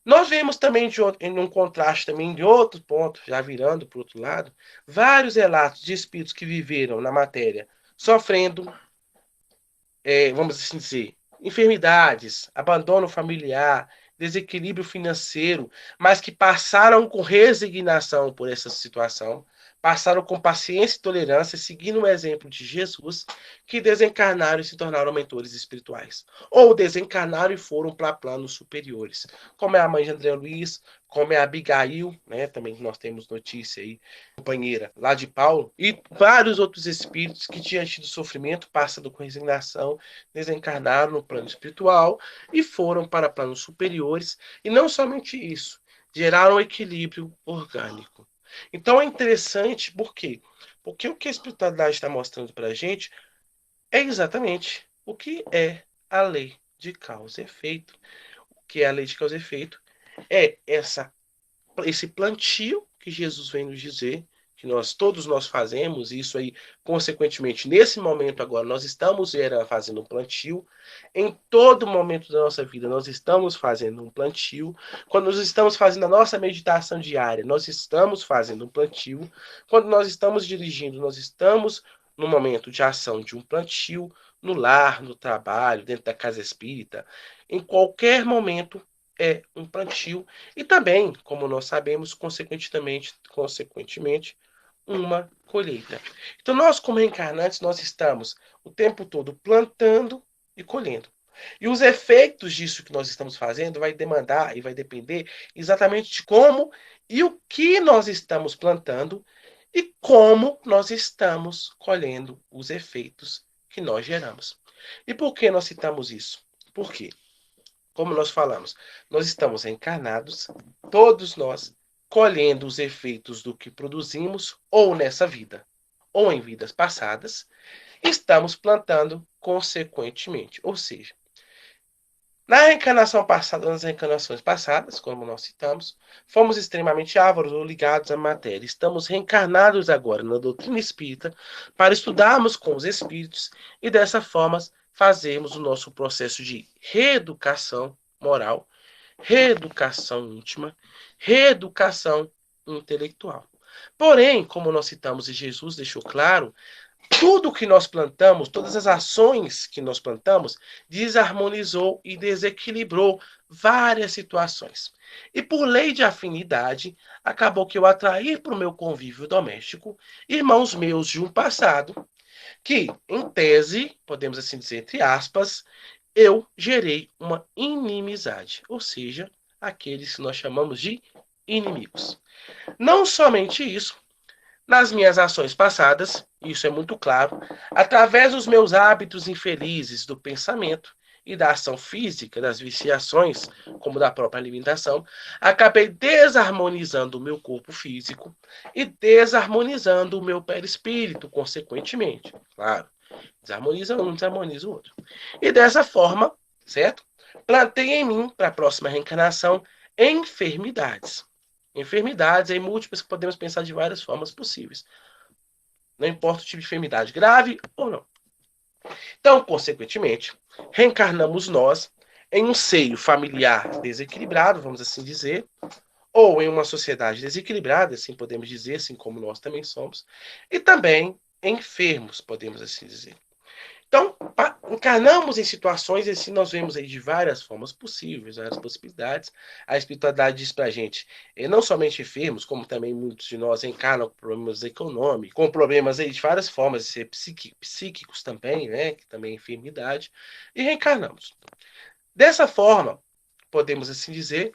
S3: Nós vemos também em um contraste também de outro ponto, já virando para o outro lado, vários relatos de espíritos que viveram na matéria, sofrendo, vamos assim dizer, enfermidades, abandono familiar, desequilíbrio financeiro, mas que passaram com resignação por essa situação, passaram com paciência e tolerância, seguindo o exemplo de Jesus, que desencarnaram e se tornaram mentores espirituais. Ou desencarnaram e foram para planos superiores, como é a mãe de André Luiz, como é a Abigail, né? Também nós temos notícia aí, companheira lá de Paulo, e vários outros espíritos que, diante do sofrimento, passando com resignação, desencarnaram no plano espiritual e foram para planos superiores. E não somente isso, geraram um equilíbrio orgânico. Então é interessante, por quê? Porque o que a espiritualidade está mostrando para a gente é exatamente o que é a lei de causa e efeito. O que é a lei de causa e efeito é esse plantio que Jesus vem nos dizer, que todos nós fazemos, e isso aí, consequentemente, nesse momento agora, nós estamos fazendo um plantio. Em todo momento da nossa vida, nós estamos fazendo um plantio. Quando nós estamos fazendo a nossa meditação diária, nós estamos fazendo um plantio. Quando nós estamos dirigindo, nós estamos no momento de ação de um plantio, no lar, no trabalho, dentro da casa espírita. Em qualquer momento é um plantio. E também, como nós sabemos, consequentemente, uma colheita. Então, nós, como reencarnantes, nós estamos o tempo todo plantando e colhendo. E os efeitos disso que nós estamos fazendo vai demandar e vai depender exatamente de como e o que nós estamos plantando e como nós estamos colhendo os efeitos que nós geramos. E por que nós citamos isso? Por quê? Como nós falamos, nós estamos encarnados, todos nós, colhendo os efeitos do que produzimos, ou nessa vida, ou em vidas passadas, estamos plantando consequentemente. Ou seja, na reencarnação passada, nas reencarnações passadas, como nós citamos, fomos extremamente ávaros ou ligados à matéria. Estamos reencarnados agora na doutrina espírita para estudarmos com os espíritos e, dessa forma, fazermos o nosso processo de reeducação moral, reeducação íntima, reeducação intelectual. Porém, como nós citamos e Jesus deixou claro, tudo que nós plantamos, todas as ações que nós plantamos, desarmonizou e desequilibrou várias situações. E por lei de afinidade, acabou que eu atraí para o meu convívio doméstico irmãos meus de um passado que, em tese, podemos assim dizer, entre aspas, eu gerei uma inimizade, ou seja, aqueles que nós chamamos de inimigos. Não somente isso, nas minhas ações passadas, isso é muito claro, através dos meus hábitos infelizes do pensamento e da ação física, das viciações, como da própria alimentação, acabei desarmonizando o meu corpo físico e desarmonizando o meu perispírito, consequentemente. Claro, desarmoniza um, desarmoniza o outro. E dessa forma, certo? Plantei em mim, para a próxima reencarnação, enfermidades. Enfermidades aí múltiplas que podemos pensar de várias formas possíveis. Não importa o tipo de enfermidade, grave ou não. Então, consequentemente, reencarnamos nós em um seio familiar desequilibrado, vamos assim dizer, ou em uma sociedade desequilibrada, assim podemos dizer, assim como nós também somos, e também enfermos, podemos assim dizer. Então, encarnamos em situações e assim nós vemos aí de várias formas possíveis, várias possibilidades. A espiritualidade diz pra gente, não somente enfermos, como também muitos de nós encarnam com problemas econômicos, com problemas aí de várias formas, de ser psíquicos também, né, que também é enfermidade, e reencarnamos. Dessa forma, podemos assim dizer,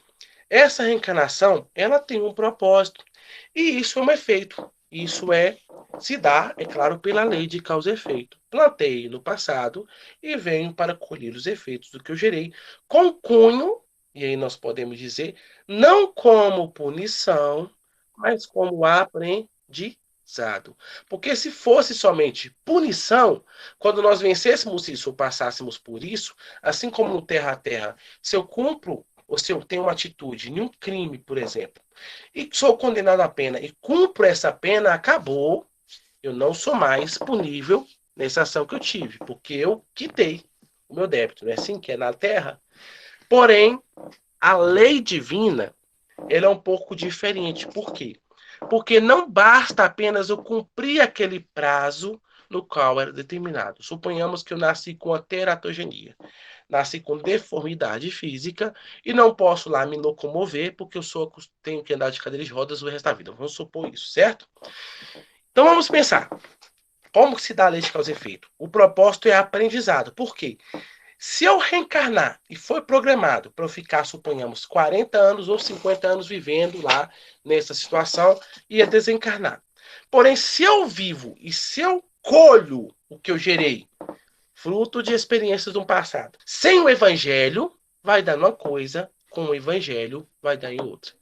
S3: essa reencarnação, ela tem um propósito, e isso é um efeito. Isso se dá, é claro, pela lei de causa e efeito. Plantei no passado e venho para colher os efeitos do que eu gerei com cunho, e aí nós podemos dizer, não como punição, mas como aprendizado. Porque se fosse somente punição, quando nós vencêssemos isso ou passássemos por isso, assim como no terra a terra, se eu cumpro ou se eu tenho uma atitude em um crime, por exemplo, e sou condenado à pena e cumpro essa pena, acabou, eu não sou mais punível nessa ação que eu tive, porque eu quitei o meu débito, não é assim que é na Terra? Porém, a lei divina, ela é um pouco diferente. Por quê? Porque não basta apenas eu cumprir aquele prazo no qual era determinado. Suponhamos que eu nasci com a teratogenia. nasci com deformidade física e não posso lá me locomover porque tenho que andar de cadeira de rodas o resto da vida. Vamos supor isso, certo? Então vamos pensar. Como se dá a lei de causa e efeito? O propósito é aprendizado. Por quê? Se eu reencarnar e foi programado para eu ficar, suponhamos, 40 anos ou 50 anos vivendo lá nessa situação, ia desencarnar. Porém, se eu vivo e se eu colho o que eu gerei, fruto de experiências do passado, sem o evangelho, vai dar uma coisa, com o evangelho, vai dar em outra.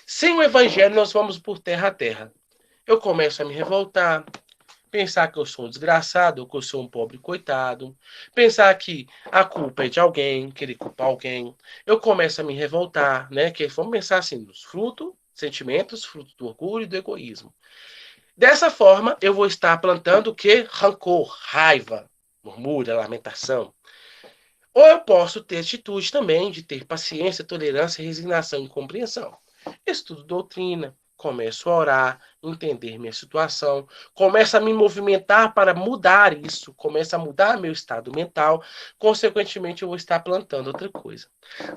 S3: Sem o evangelho, nós vamos por terra a terra. Eu começo a me revoltar, pensar que eu sou um desgraçado, que eu sou um pobre coitado, pensar que a culpa é de alguém, querer culpar alguém. Eu começo a me revoltar, né? Que vamos pensar assim, nos frutos, sentimentos, fruto do orgulho e do egoísmo. Dessa forma, eu vou estar plantando o quê? Rancor, raiva, murmúrio, lamentação. Ou eu posso ter atitude também de ter paciência, tolerância, resignação e compreensão. Estudo doutrina, começo a orar, entender minha situação, começo a me movimentar para mudar isso, começo a mudar meu estado mental, consequentemente eu vou estar plantando outra coisa.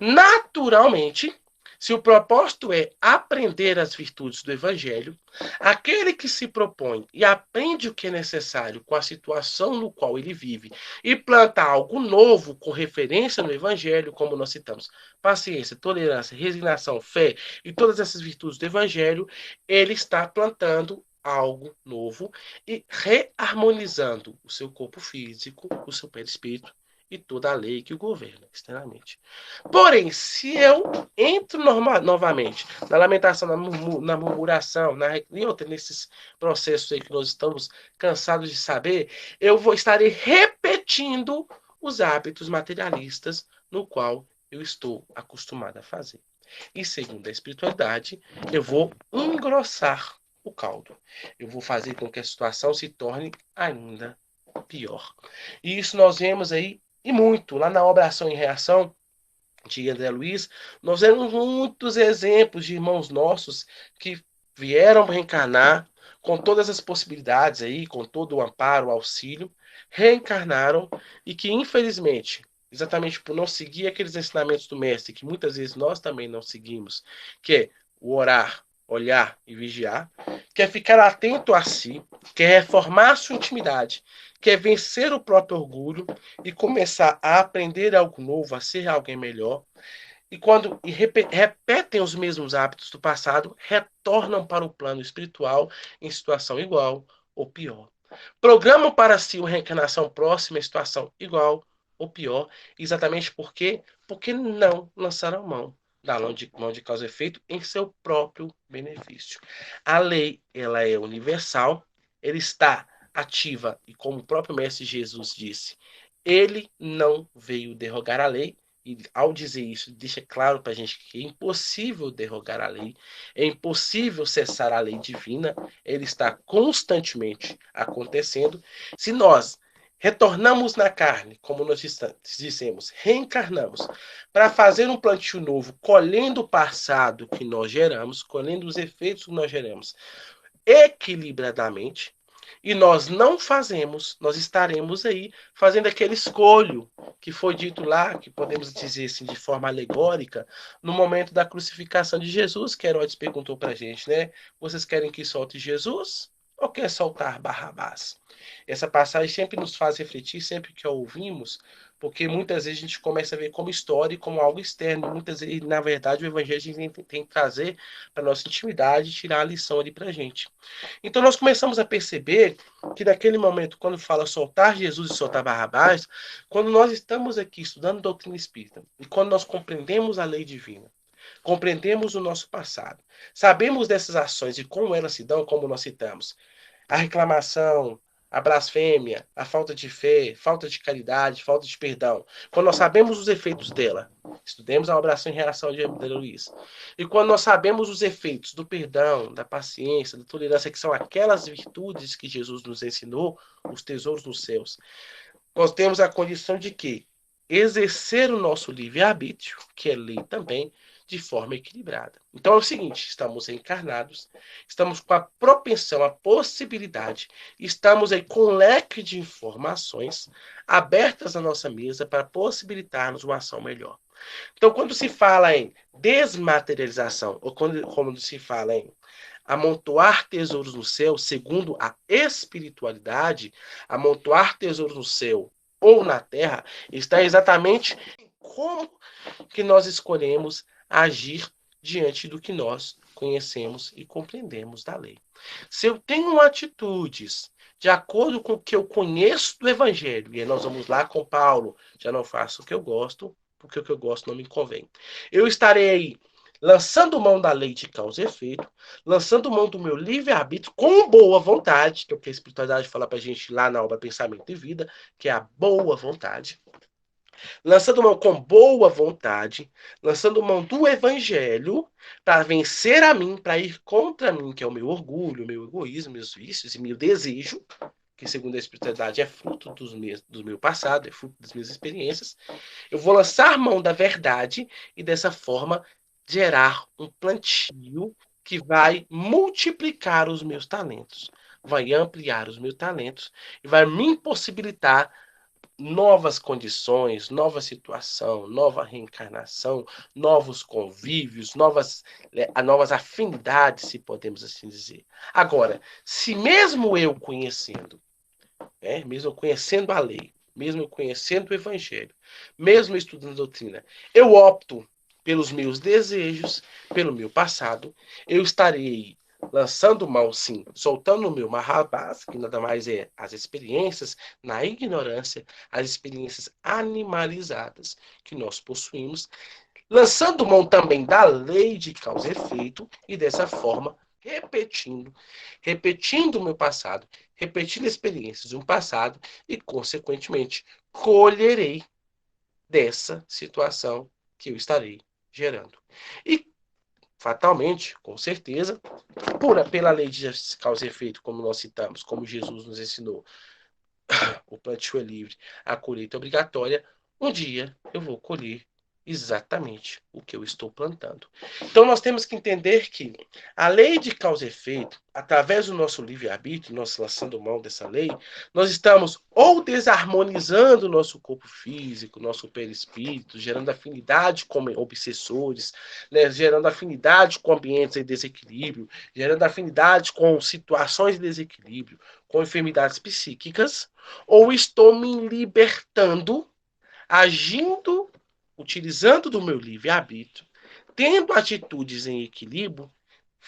S3: Naturalmente, se o propósito é aprender as virtudes do Evangelho, aquele que se propõe e aprende o que é necessário com a situação no qual ele vive e planta algo novo com referência no Evangelho, como nós citamos, paciência, tolerância, resignação, fé e todas essas virtudes do Evangelho, ele está plantando algo novo e reharmonizando o seu corpo físico, o seu perispírito e toda a lei que o governa externamente. Porém, se eu entro novamente na lamentação, na murmuração, nesses processos aí que nós estamos cansados de saber, eu estarei repetindo os hábitos materialistas no qual eu estou acostumado a fazer. E segundo a espiritualidade, eu vou engrossar o caldo. Eu vou fazer com que a situação se torne ainda pior. E isso nós vemos aí, e muito, lá na obra Ação e Reação, de André Luiz, nós vemos muitos exemplos de irmãos nossos que vieram reencarnar com todas as possibilidades aí, com todo o amparo, o auxílio, reencarnaram e que, infelizmente, exatamente por não seguir aqueles ensinamentos do mestre, que muitas vezes nós também não seguimos, que é o orar, olhar e vigiar, quer ficar atento a si, quer reformar sua intimidade, quer vencer o próprio orgulho e começar a aprender algo novo, a ser alguém melhor. E quando repetem os mesmos hábitos do passado, retornam para o plano espiritual em situação igual ou pior. Programam para si uma reencarnação próxima em situação igual ou pior, exatamente porque não lançaram mão da mão de causa e efeito em seu próprio benefício. A lei, ela é universal, ela está ativa e como o próprio mestre Jesus disse, ele não veio derrogar a lei, e ao dizer isso, deixa claro para a gente que é impossível derrogar a lei, é impossível cessar a lei divina, ele está constantemente acontecendo. Se nós retornamos na carne, como nós dissemos, reencarnamos, para fazer um plantio novo, colhendo o passado que nós geramos, colhendo os efeitos que nós geramos, equilibradamente, e nós não fazemos, nós estaremos aí fazendo aquele escolho que foi dito lá, que podemos dizer assim de forma alegórica, no momento da crucificação de Jesus, que Herodes perguntou para a gente, né? Vocês querem que solte Jesus ou quer soltar Barrabás? Essa passagem sempre nos faz refletir, sempre que a ouvimos, porque muitas vezes a gente começa a ver como história e como algo externo. Muitas vezes, na verdade, o evangelho a gente tem que trazer para nossa intimidade e tirar a lição ali para a gente. Então nós começamos a perceber que naquele momento, quando fala soltar Jesus e soltar Barrabás, quando nós estamos aqui estudando doutrina espírita e quando nós compreendemos a lei divina, compreendemos o nosso passado, sabemos dessas ações e como elas se dão, como nós citamos, a reclamação, a blasfêmia, a falta de fé, falta de caridade, falta de perdão. Quando nós sabemos os efeitos dela, estudemos a oração em reação de André Luiz. E quando nós sabemos os efeitos do perdão, da paciência, da tolerância, que são aquelas virtudes que Jesus nos ensinou, os tesouros nos céus, nós temos a condição de que exercer o nosso livre-arbítrio, que é lei também, de forma equilibrada. Então é o seguinte, estamos encarnados, estamos com a propensão, a possibilidade, estamos aí com um leque de informações abertas na nossa mesa para possibilitar-nos uma ação melhor. Então, quando se fala em desmaterialização, ou quando se fala em amontoar tesouros no céu, segundo a espiritualidade, amontoar tesouros no céu ou na terra, está exatamente em como que nós escolhemos agir diante do que nós conhecemos e compreendemos da lei. Se eu tenho atitudes de acordo com o que eu conheço do Evangelho, e aí nós vamos lá com Paulo, já não faço o que eu gosto, porque o que eu gosto não me convém. Eu estarei lançando mão da lei de causa e efeito, lançando mão do meu livre-arbítrio com boa vontade, que é o que a espiritualidade fala pra gente lá na obra Pensamento e Vida, que é a boa vontade. Lançando mão com boa vontade, lançando mão do evangelho para vencer a mim, para ir contra mim, que é o meu orgulho, meu egoísmo, meus vícios e meu desejo, que segundo a espiritualidade é fruto do meu passado, é fruto das minhas experiências. Eu vou lançar mão da verdade e dessa forma gerar um plantio que vai multiplicar os meus talentos, vai ampliar os meus talentos e vai me impossibilitar novas condições, nova situação, nova reencarnação, novos convívios, novas afinidades, se podemos assim dizer. Agora, se mesmo eu conhecendo, mesmo eu conhecendo a lei, mesmo eu conhecendo o evangelho, mesmo estudando a doutrina, eu opto pelos meus desejos, pelo meu passado, eu estarei lançando mão, sim, soltando o meu marrabás, que nada mais é as experiências na ignorância, as experiências animalizadas que nós possuímos, lançando mão também da lei de causa e efeito, e dessa forma, repetindo o meu passado, repetindo experiências de um passado, e, consequentemente, colherei dessa situação que eu estarei gerando. E, fatalmente, com certeza, pela lei de causa e efeito, como nós citamos, como Jesus nos ensinou, o plantio é livre, a colheita é obrigatória, um dia eu vou colher exatamente o que eu estou plantando. Então nós temos que entender que a lei de causa e efeito, através do nosso livre-arbítrio, nós lançando mão dessa lei, nós estamos ou desarmonizando o nosso corpo físico, nosso perispírito, gerando afinidade com obsessores, né, gerando afinidade com ambientes em desequilíbrio, gerando afinidade com situações de desequilíbrio, com enfermidades psíquicas, ou estou me libertando, agindo, utilizando do meu livre-arbítrio, tendo atitudes em equilíbrio,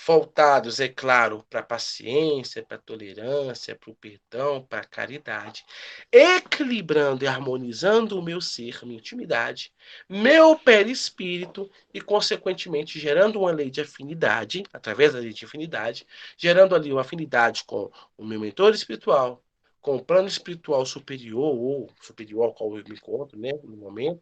S3: voltados, é claro, para a paciência, para a tolerância, para o perdão, para a caridade, equilibrando e harmonizando o meu ser, minha intimidade, meu perispírito e, consequentemente, gerando uma lei de afinidade, através da lei de afinidade, gerando ali uma afinidade com o meu mentor espiritual, com o plano espiritual superior, ou superior ao qual eu me encontro, né, no momento,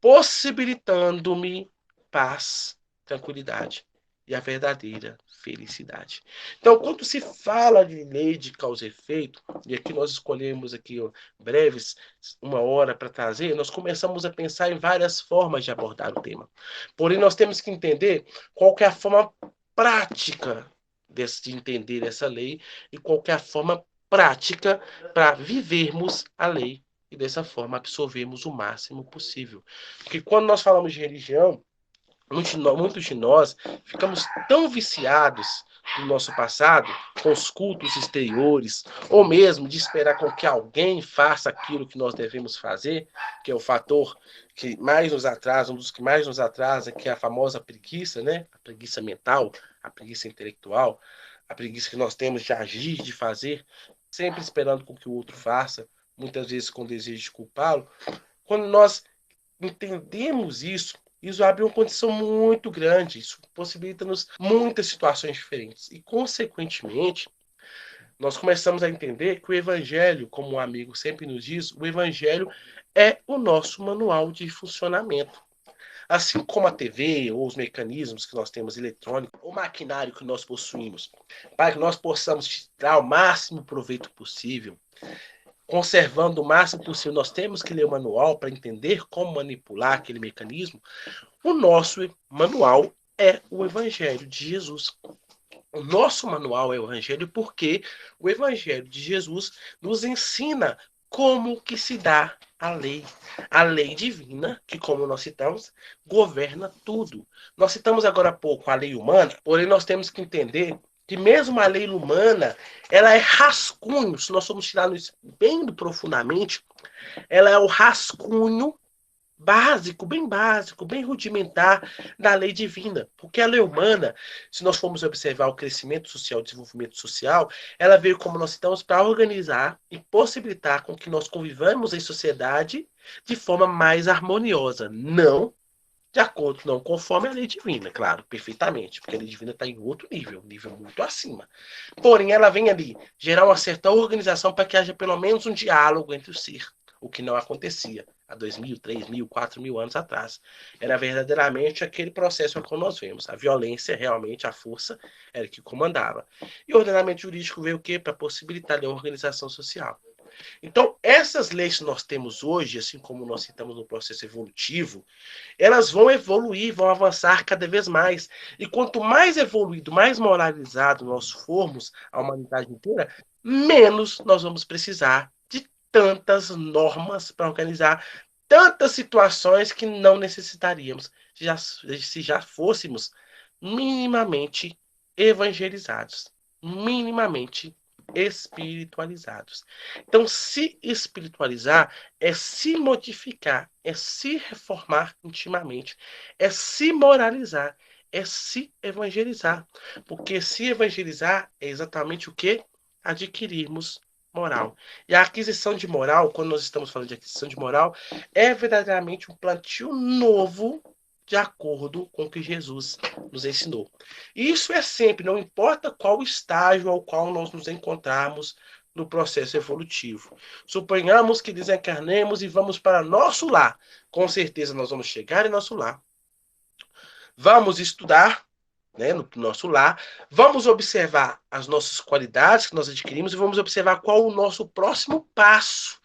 S3: possibilitando-me paz, tranquilidade e a verdadeira felicidade. Então, quando se fala de lei de causa e efeito, e aqui nós escolhemos aqui breves, 1 hora para trazer, nós começamos a pensar em várias formas de abordar o tema. Porém, nós temos que entender qual que é a forma prática de entender essa lei e qual que é a forma prática para vivermos a lei e dessa forma absorvermos o máximo possível. Porque quando nós falamos de religião, muitos de nós ficamos tão viciados no nosso passado, com os cultos exteriores, ou mesmo de esperar com que alguém faça aquilo que nós devemos fazer, que é o fator que mais nos atrasa, um dos que mais nos atrasa, que é a famosa preguiça, né? A preguiça mental, a preguiça intelectual, a preguiça que nós temos de agir, de fazer, sempre esperando com que o outro faça, muitas vezes com desejo de culpá-lo. Quando nós entendemos isso abre uma condição muito grande, isso possibilita-nos muitas situações diferentes. E, consequentemente, nós começamos a entender que o Evangelho, como um amigo sempre nos diz, o Evangelho é o nosso manual de funcionamento. Assim como a TV ou os mecanismos que nós temos eletrônicos, o maquinário que nós possuímos, para que nós possamos tirar o máximo proveito possível, conservando o máximo possível, nós temos que ler o manual para entender como manipular aquele mecanismo. O nosso manual é o Evangelho de Jesus. O nosso manual é o Evangelho porque o Evangelho de Jesus nos ensina como que se dá a lei divina, que, como nós citamos, governa tudo. Nós citamos agora há pouco a lei humana, porém nós temos que entender que mesmo a lei humana, ela é rascunho, se nós formos tirar isso bem profundamente, ela é o rascunho básico, bem rudimentar da lei divina. Porque a lei humana, se nós formos observar o crescimento social, o desenvolvimento social, ela veio, como nós citamos, para organizar e possibilitar com que nós convivamos em sociedade de forma mais harmoniosa. Não de acordo, não conforme a lei divina, claro, perfeitamente, porque a lei divina está em outro nível, um nível muito acima. Porém, ela vem ali gerar uma certa organização para que haja pelo menos um diálogo entre o ser, o que não acontecia há 2.000, 3.000, 4.000 anos atrás. Era verdadeiramente aquele processo que nós vemos. A violência, realmente, a força, era que comandava. E o ordenamento jurídico veio o quê? Para possibilitar a organização social. Então, essas leis que nós temos hoje, assim como nós citamos no processo evolutivo, elas vão evoluir, vão avançar cada vez mais. E quanto mais evoluído, mais moralizado nós formos, a humanidade inteira, menos nós vamos precisar de tantas normas para organizar tantas situações que não necessitaríamos se já fôssemos minimamente evangelizados, minimamente espiritualizados. Então, se espiritualizar é se modificar, é se reformar intimamente, é se moralizar, é se evangelizar. Porque se evangelizar é exatamente o que? Adquirirmos moral. E a aquisição de moral, quando nós estamos falando de aquisição de moral, é verdadeiramente um plantio novo de acordo com o que Jesus nos ensinou. E isso é sempre, não importa qual estágio ao qual nós nos encontrarmos no processo evolutivo. Suponhamos que desencarnemos e vamos para nosso lar. Com certeza nós vamos chegar em nosso lar. Vamos estudar, né, no nosso lar, vamos observar as nossas qualidades que nós adquirimos e vamos observar qual o nosso próximo passo,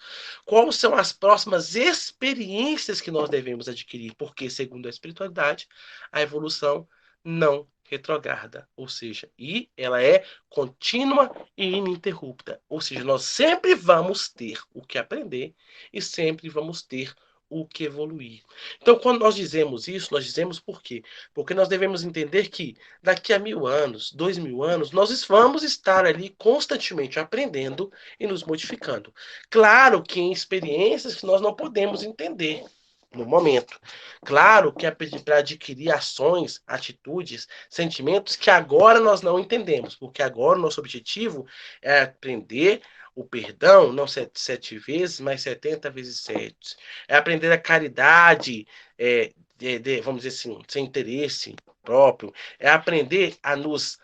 S3: quais são as próximas experiências que nós devemos adquirir, porque, segundo a espiritualidade, a evolução não retrograda, ou seja, e ela é contínua e ininterrupta, ou seja, nós sempre vamos ter o que aprender e sempre vamos ter o que evoluir. Então, quando nós dizemos isso, nós dizemos por quê? Porque nós devemos entender que daqui a 1.000 anos, 2.000 anos, nós vamos estar ali constantemente aprendendo e nos modificando. Claro que em experiências que nós não podemos entender no momento. Claro que é para adquirir ações, atitudes, sentimentos que agora nós não entendemos, porque agora o nosso objetivo é aprender o perdão, não 7 vezes, mas 70 vezes 7. É aprender a caridade, vamos dizer assim, sem interesse próprio. É aprender a nos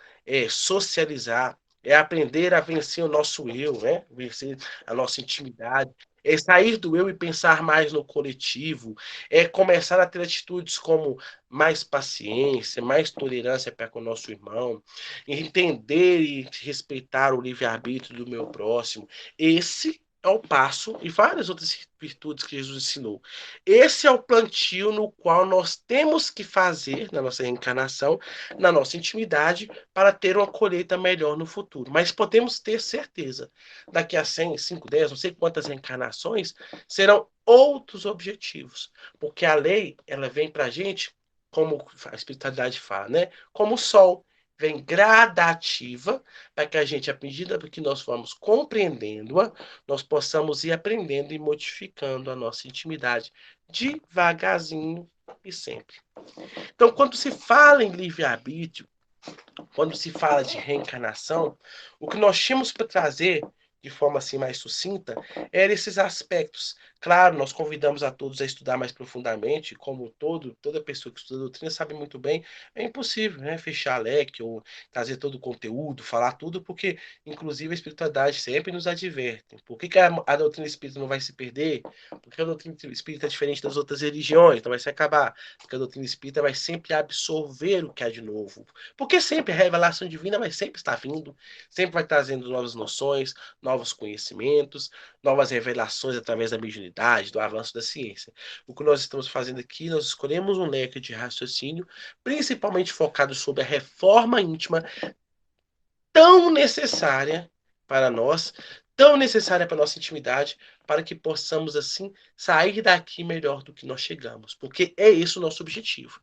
S3: socializar. É aprender a vencer o nosso eu, né? Vencer a nossa intimidade. É sair do eu e pensar mais no coletivo. É começar a ter atitudes como mais paciência, mais tolerância para com o nosso irmão, entender e respeitar o livre-arbítrio do meu próximo. Esse é o passo e várias outras virtudes que Jesus ensinou. Esse é o plantio no qual nós temos que fazer na nossa reencarnação, na nossa intimidade, para ter uma colheita melhor no futuro. Mas podemos ter certeza, daqui a 100, 5, 10, não sei quantas reencarnações, serão outros objetivos. Porque a lei, ela vem para a gente, como a espiritualidade fala, né? Como o sol vem gradativa, para que a gente, à medida que nós formos compreendendo-a, nós possamos ir aprendendo e modificando a nossa intimidade devagarzinho e sempre. Então, quando se fala em livre-arbítrio, quando se fala de reencarnação, o que nós tínhamos para trazer de forma assim mais sucinta eram esses aspectos. Claro, nós convidamos a todos a estudar mais profundamente, como toda pessoa que estuda doutrina sabe muito bem, é impossível, né, fechar a leque ou trazer todo o conteúdo, falar tudo, porque inclusive a espiritualidade sempre nos adverte. Por que a doutrina espírita não vai se perder? Porque a doutrina espírita é diferente das outras religiões, não vai se acabar. Porque a doutrina espírita vai sempre absorver o que há de novo. Porque sempre a revelação divina vai sempre estar vindo, sempre vai trazendo novas noções, novos conhecimentos, novas revelações através da mediunidade, do avanço da ciência. O que nós estamos fazendo aqui, nós escolhemos um leque de raciocínio, principalmente focado sobre a reforma íntima, tão necessária para nós, tão necessária para a nossa intimidade, para que possamos, assim, sair daqui melhor do que nós chegamos. Porque é esse o nosso objetivo.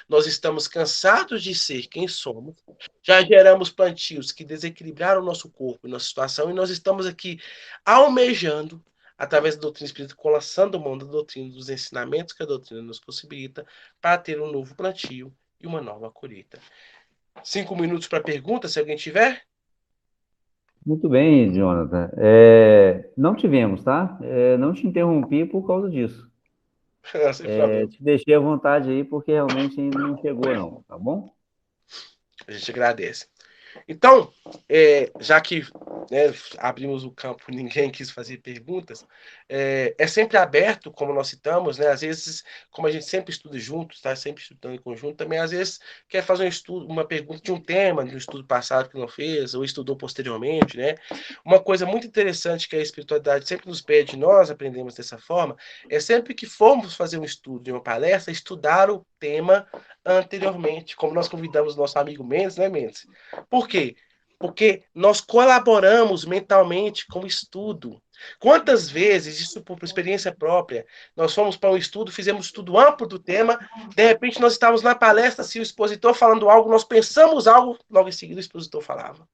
S3: Nós estamos cansados de ser quem somos, já geramos plantios que desequilibraram o nosso corpo e nossa situação, e nós estamos aqui almejando, através da doutrina espírita, colapsando mão da doutrina, dos ensinamentos que a doutrina nos possibilita, para ter um novo plantio e uma nova colheita. 5 minutos para pergunta, se alguém tiver.
S1: Muito bem, Jonathan. Não tivemos, tá? Não te interrompi por causa disso.
S3: Sem problema.
S1: Te deixei à vontade aí, porque realmente ainda não chegou, não, tá bom?
S3: A gente agradece. Então, já que, né, abrimos o campo, ninguém quis fazer perguntas, é sempre aberto, como nós citamos, né? Às vezes, como a gente sempre estuda junto, está sempre estudando em conjunto, também às vezes quer fazer um estudo, uma pergunta de um tema, de um estudo passado que não fez, ou estudou posteriormente, né? Uma coisa muito interessante que a espiritualidade sempre nos pede, nós aprendemos dessa forma, é sempre que formos fazer um estudo de uma palestra, estudar o tema anteriormente, como nós convidamos o nosso amigo Mendes, né, Mendes? Por quê? Porque nós colaboramos mentalmente com o estudo. Quantas vezes, isso por experiência própria, nós fomos para um estudo, fizemos um estudo amplo do tema, de repente nós estávamos na palestra, se o expositor falando algo, nós pensamos algo, logo em seguida o expositor falava.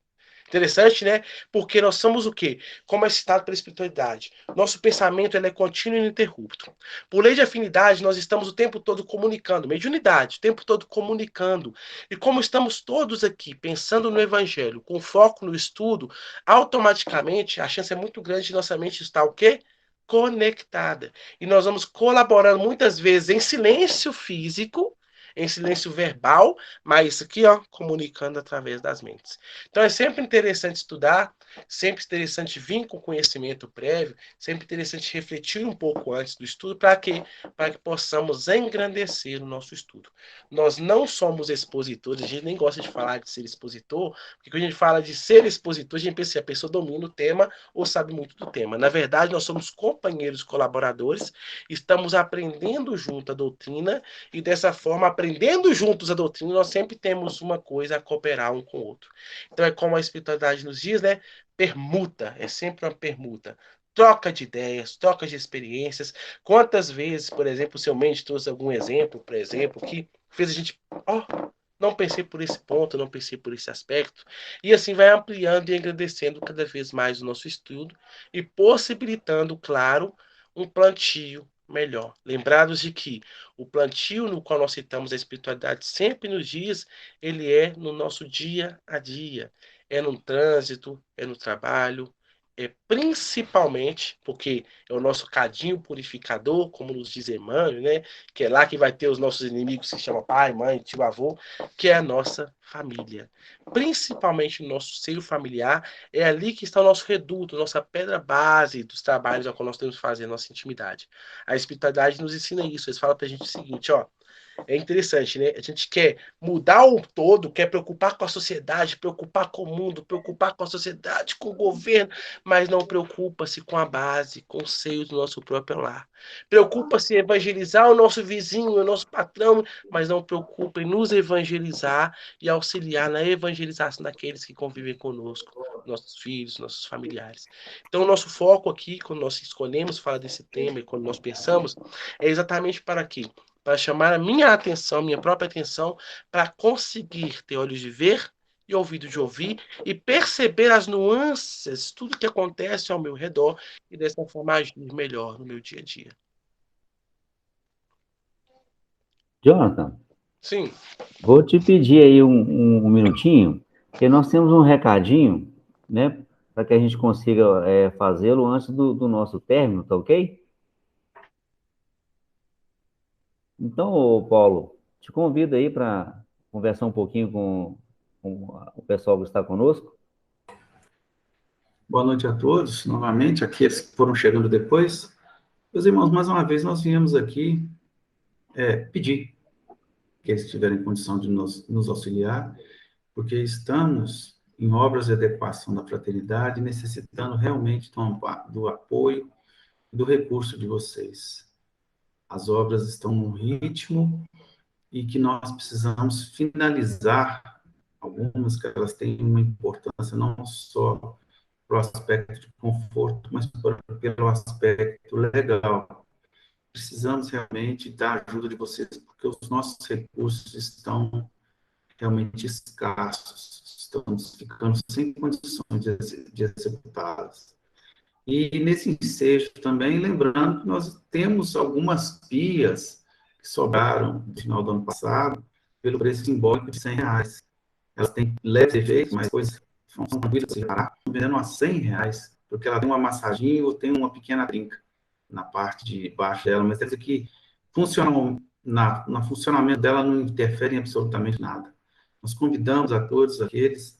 S3: Interessante, né? Porque nós somos o quê? Como é citado pela espiritualidade. Nosso pensamento ele é contínuo e ininterrupto. Por lei de afinidade, nós estamos o tempo todo comunicando. Mediunidade, o tempo todo comunicando. E como estamos todos aqui pensando no evangelho, com foco no estudo, automaticamente a chance é muito grande de nossa mente estar o quê? Conectada. E nós vamos colaborando muitas vezes em silêncio físico, em silêncio verbal, mas isso aqui, ó, comunicando através das mentes. Então é sempre interessante estudar, sempre interessante vir com conhecimento prévio, sempre interessante refletir um pouco antes do estudo, para quê? Para que possamos engrandecer o nosso estudo. Nós não somos expositores, a gente nem gosta de falar de ser expositor, porque quando a gente fala de ser expositor, a gente pensa que a pessoa domina o tema ou sabe muito do tema. Na verdade, nós somos companheiros colaboradores, estamos aprendendo junto a doutrina e dessa forma, aprendendo juntos a doutrina, nós sempre temos uma coisa a cooperar um com o outro. Então é como a espiritualidade nos diz, né? Permuta, é sempre uma permuta. Troca de ideias, troca de experiências. Quantas vezes, por exemplo, o seu mente trouxe algum exemplo, por exemplo, que fez a gente, não pensei por esse ponto, não pensei por esse aspecto. E assim vai ampliando e engrandecendo cada vez mais o nosso estudo e possibilitando, claro, um plantio melhor. Lembrados de que o plantio no qual nós citamos a espiritualidade sempre nos dias, ele é no nosso dia a dia. É no trânsito, é no trabalho, é principalmente, porque é o nosso cadinho purificador, como nos diz Emmanuel, né? Que é lá que vai ter os nossos inimigos, que se chama pai, mãe, tio, avô, que é a nossa família. Principalmente no nosso seio familiar, é ali que está o nosso reduto, nossa pedra base dos trabalhos ao qual nós temos que fazer a nossa intimidade. A espiritualidade nos ensina isso. Eles falam pra gente o seguinte, ó. É interessante, né? A gente quer mudar o todo, quer preocupar com a sociedade, preocupar com o mundo, preocupar com a sociedade, com o governo, mas não preocupa-se com a base, com o seio do nosso próprio lar. Preocupa-se em evangelizar o nosso vizinho, o nosso patrão, mas não preocupa em nos evangelizar e auxiliar na evangelização daqueles que convivem conosco, nossos filhos, nossos familiares. Então, o nosso foco aqui, quando nós escolhemos falar desse tema e quando nós pensamos, é exatamente para quê? Para chamar a minha atenção, minha própria atenção, para conseguir ter olhos de ver e ouvido de ouvir e perceber as nuances, tudo que acontece ao meu redor e dessa forma agir melhor no meu dia a dia.
S1: Jonathan,
S3: Sim,
S1: vou te pedir aí um minutinho, porque nós temos um recadinho, né, para que a gente consiga fazê-lo antes do nosso término, tá ok? Então, ô Paulo, te convido aí para conversar um pouquinho com o pessoal que está conosco.
S2: Boa noite a todos, novamente, aqueles que foram chegando depois. Meus irmãos, mais uma vez nós viemos aqui pedir que eles tiverem condição de nos auxiliar, porque estamos em obras de adequação da fraternidade, necessitando realmente do apoio e do recurso de vocês. As obras estão num ritmo e que nós precisamos finalizar algumas que elas têm uma importância não só para o aspecto de conforto, mas pelo aspecto legal. Precisamos realmente da ajuda de vocês, porque os nossos recursos estão realmente escassos, estamos ficando sem condições de executá-las. E nesse ensejo também, lembrando que nós temos algumas pias que sobraram no final do ano passado, pelo preço simbólico de R$100. Elas têm leves efeitos, mas depois são tranquilas de reparar, estão vendendo a R$100, porque ela tem uma massaginha ou tem uma pequena trinca na parte de baixo dela, mas essa aqui funciona no funcionamento dela, não interfere em absolutamente nada. Nós convidamos a todos aqueles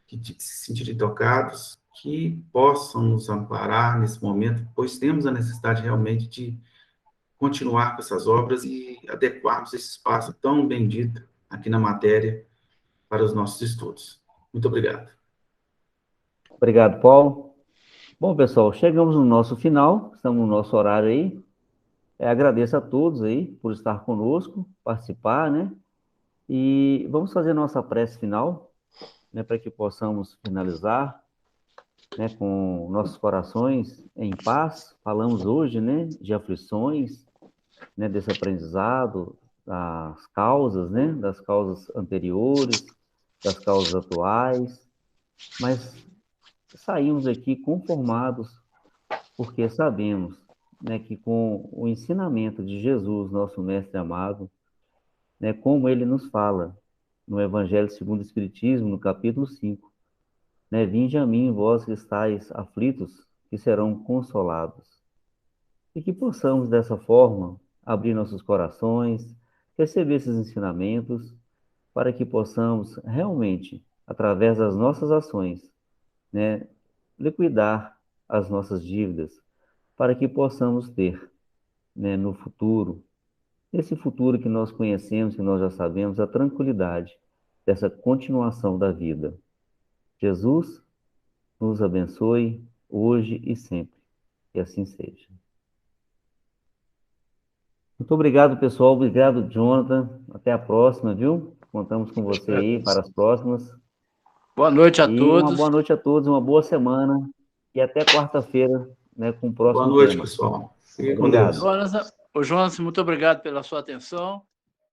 S2: que se sentirem tocados, que possam nos amparar nesse momento, pois temos a necessidade realmente de continuar com essas obras e adequarmos esse espaço tão bendito aqui na matéria para os nossos estudos. Muito obrigado.
S1: Obrigado, Paulo. Bom, pessoal, chegamos no nosso final, estamos no nosso horário aí. Agradeço a todos aí por estar conosco, participar, né? E vamos fazer nossa prece final, né, para que possamos finalizar, né, com nossos corações em paz. Falamos hoje, né, de aflições, né, desse aprendizado, das causas, né, das causas anteriores, das causas atuais, mas saímos aqui conformados, porque sabemos, né, que com o ensinamento de Jesus, nosso mestre amado, né, como ele nos fala no Evangelho segundo o Espiritismo, no capítulo 5, né, vinde a mim, vós que estáis aflitos, que serão consolados. E que possamos, dessa forma, abrir nossos corações, receber esses ensinamentos, para que possamos realmente, através das nossas ações, né, liquidar as nossas dívidas, para que possamos ter, né, no futuro, nesse futuro que nós conhecemos, que nós já sabemos, a tranquilidade dessa continuação da vida. Jesus nos abençoe hoje e sempre. Que assim seja. Muito obrigado, pessoal. Obrigado, Jonathan. Até a próxima, viu? Contamos com você aí para as próximas.
S4: Boa noite a
S1: E
S4: todos.
S1: uma boa noite a todos, uma boa semana. E até quarta-feira, né, com o próximo
S2: Boa noite,
S1: tema.
S2: pessoal. Fique com
S1: Obrigado.
S2: Deus.
S4: Jonas, muito obrigado pela sua atenção.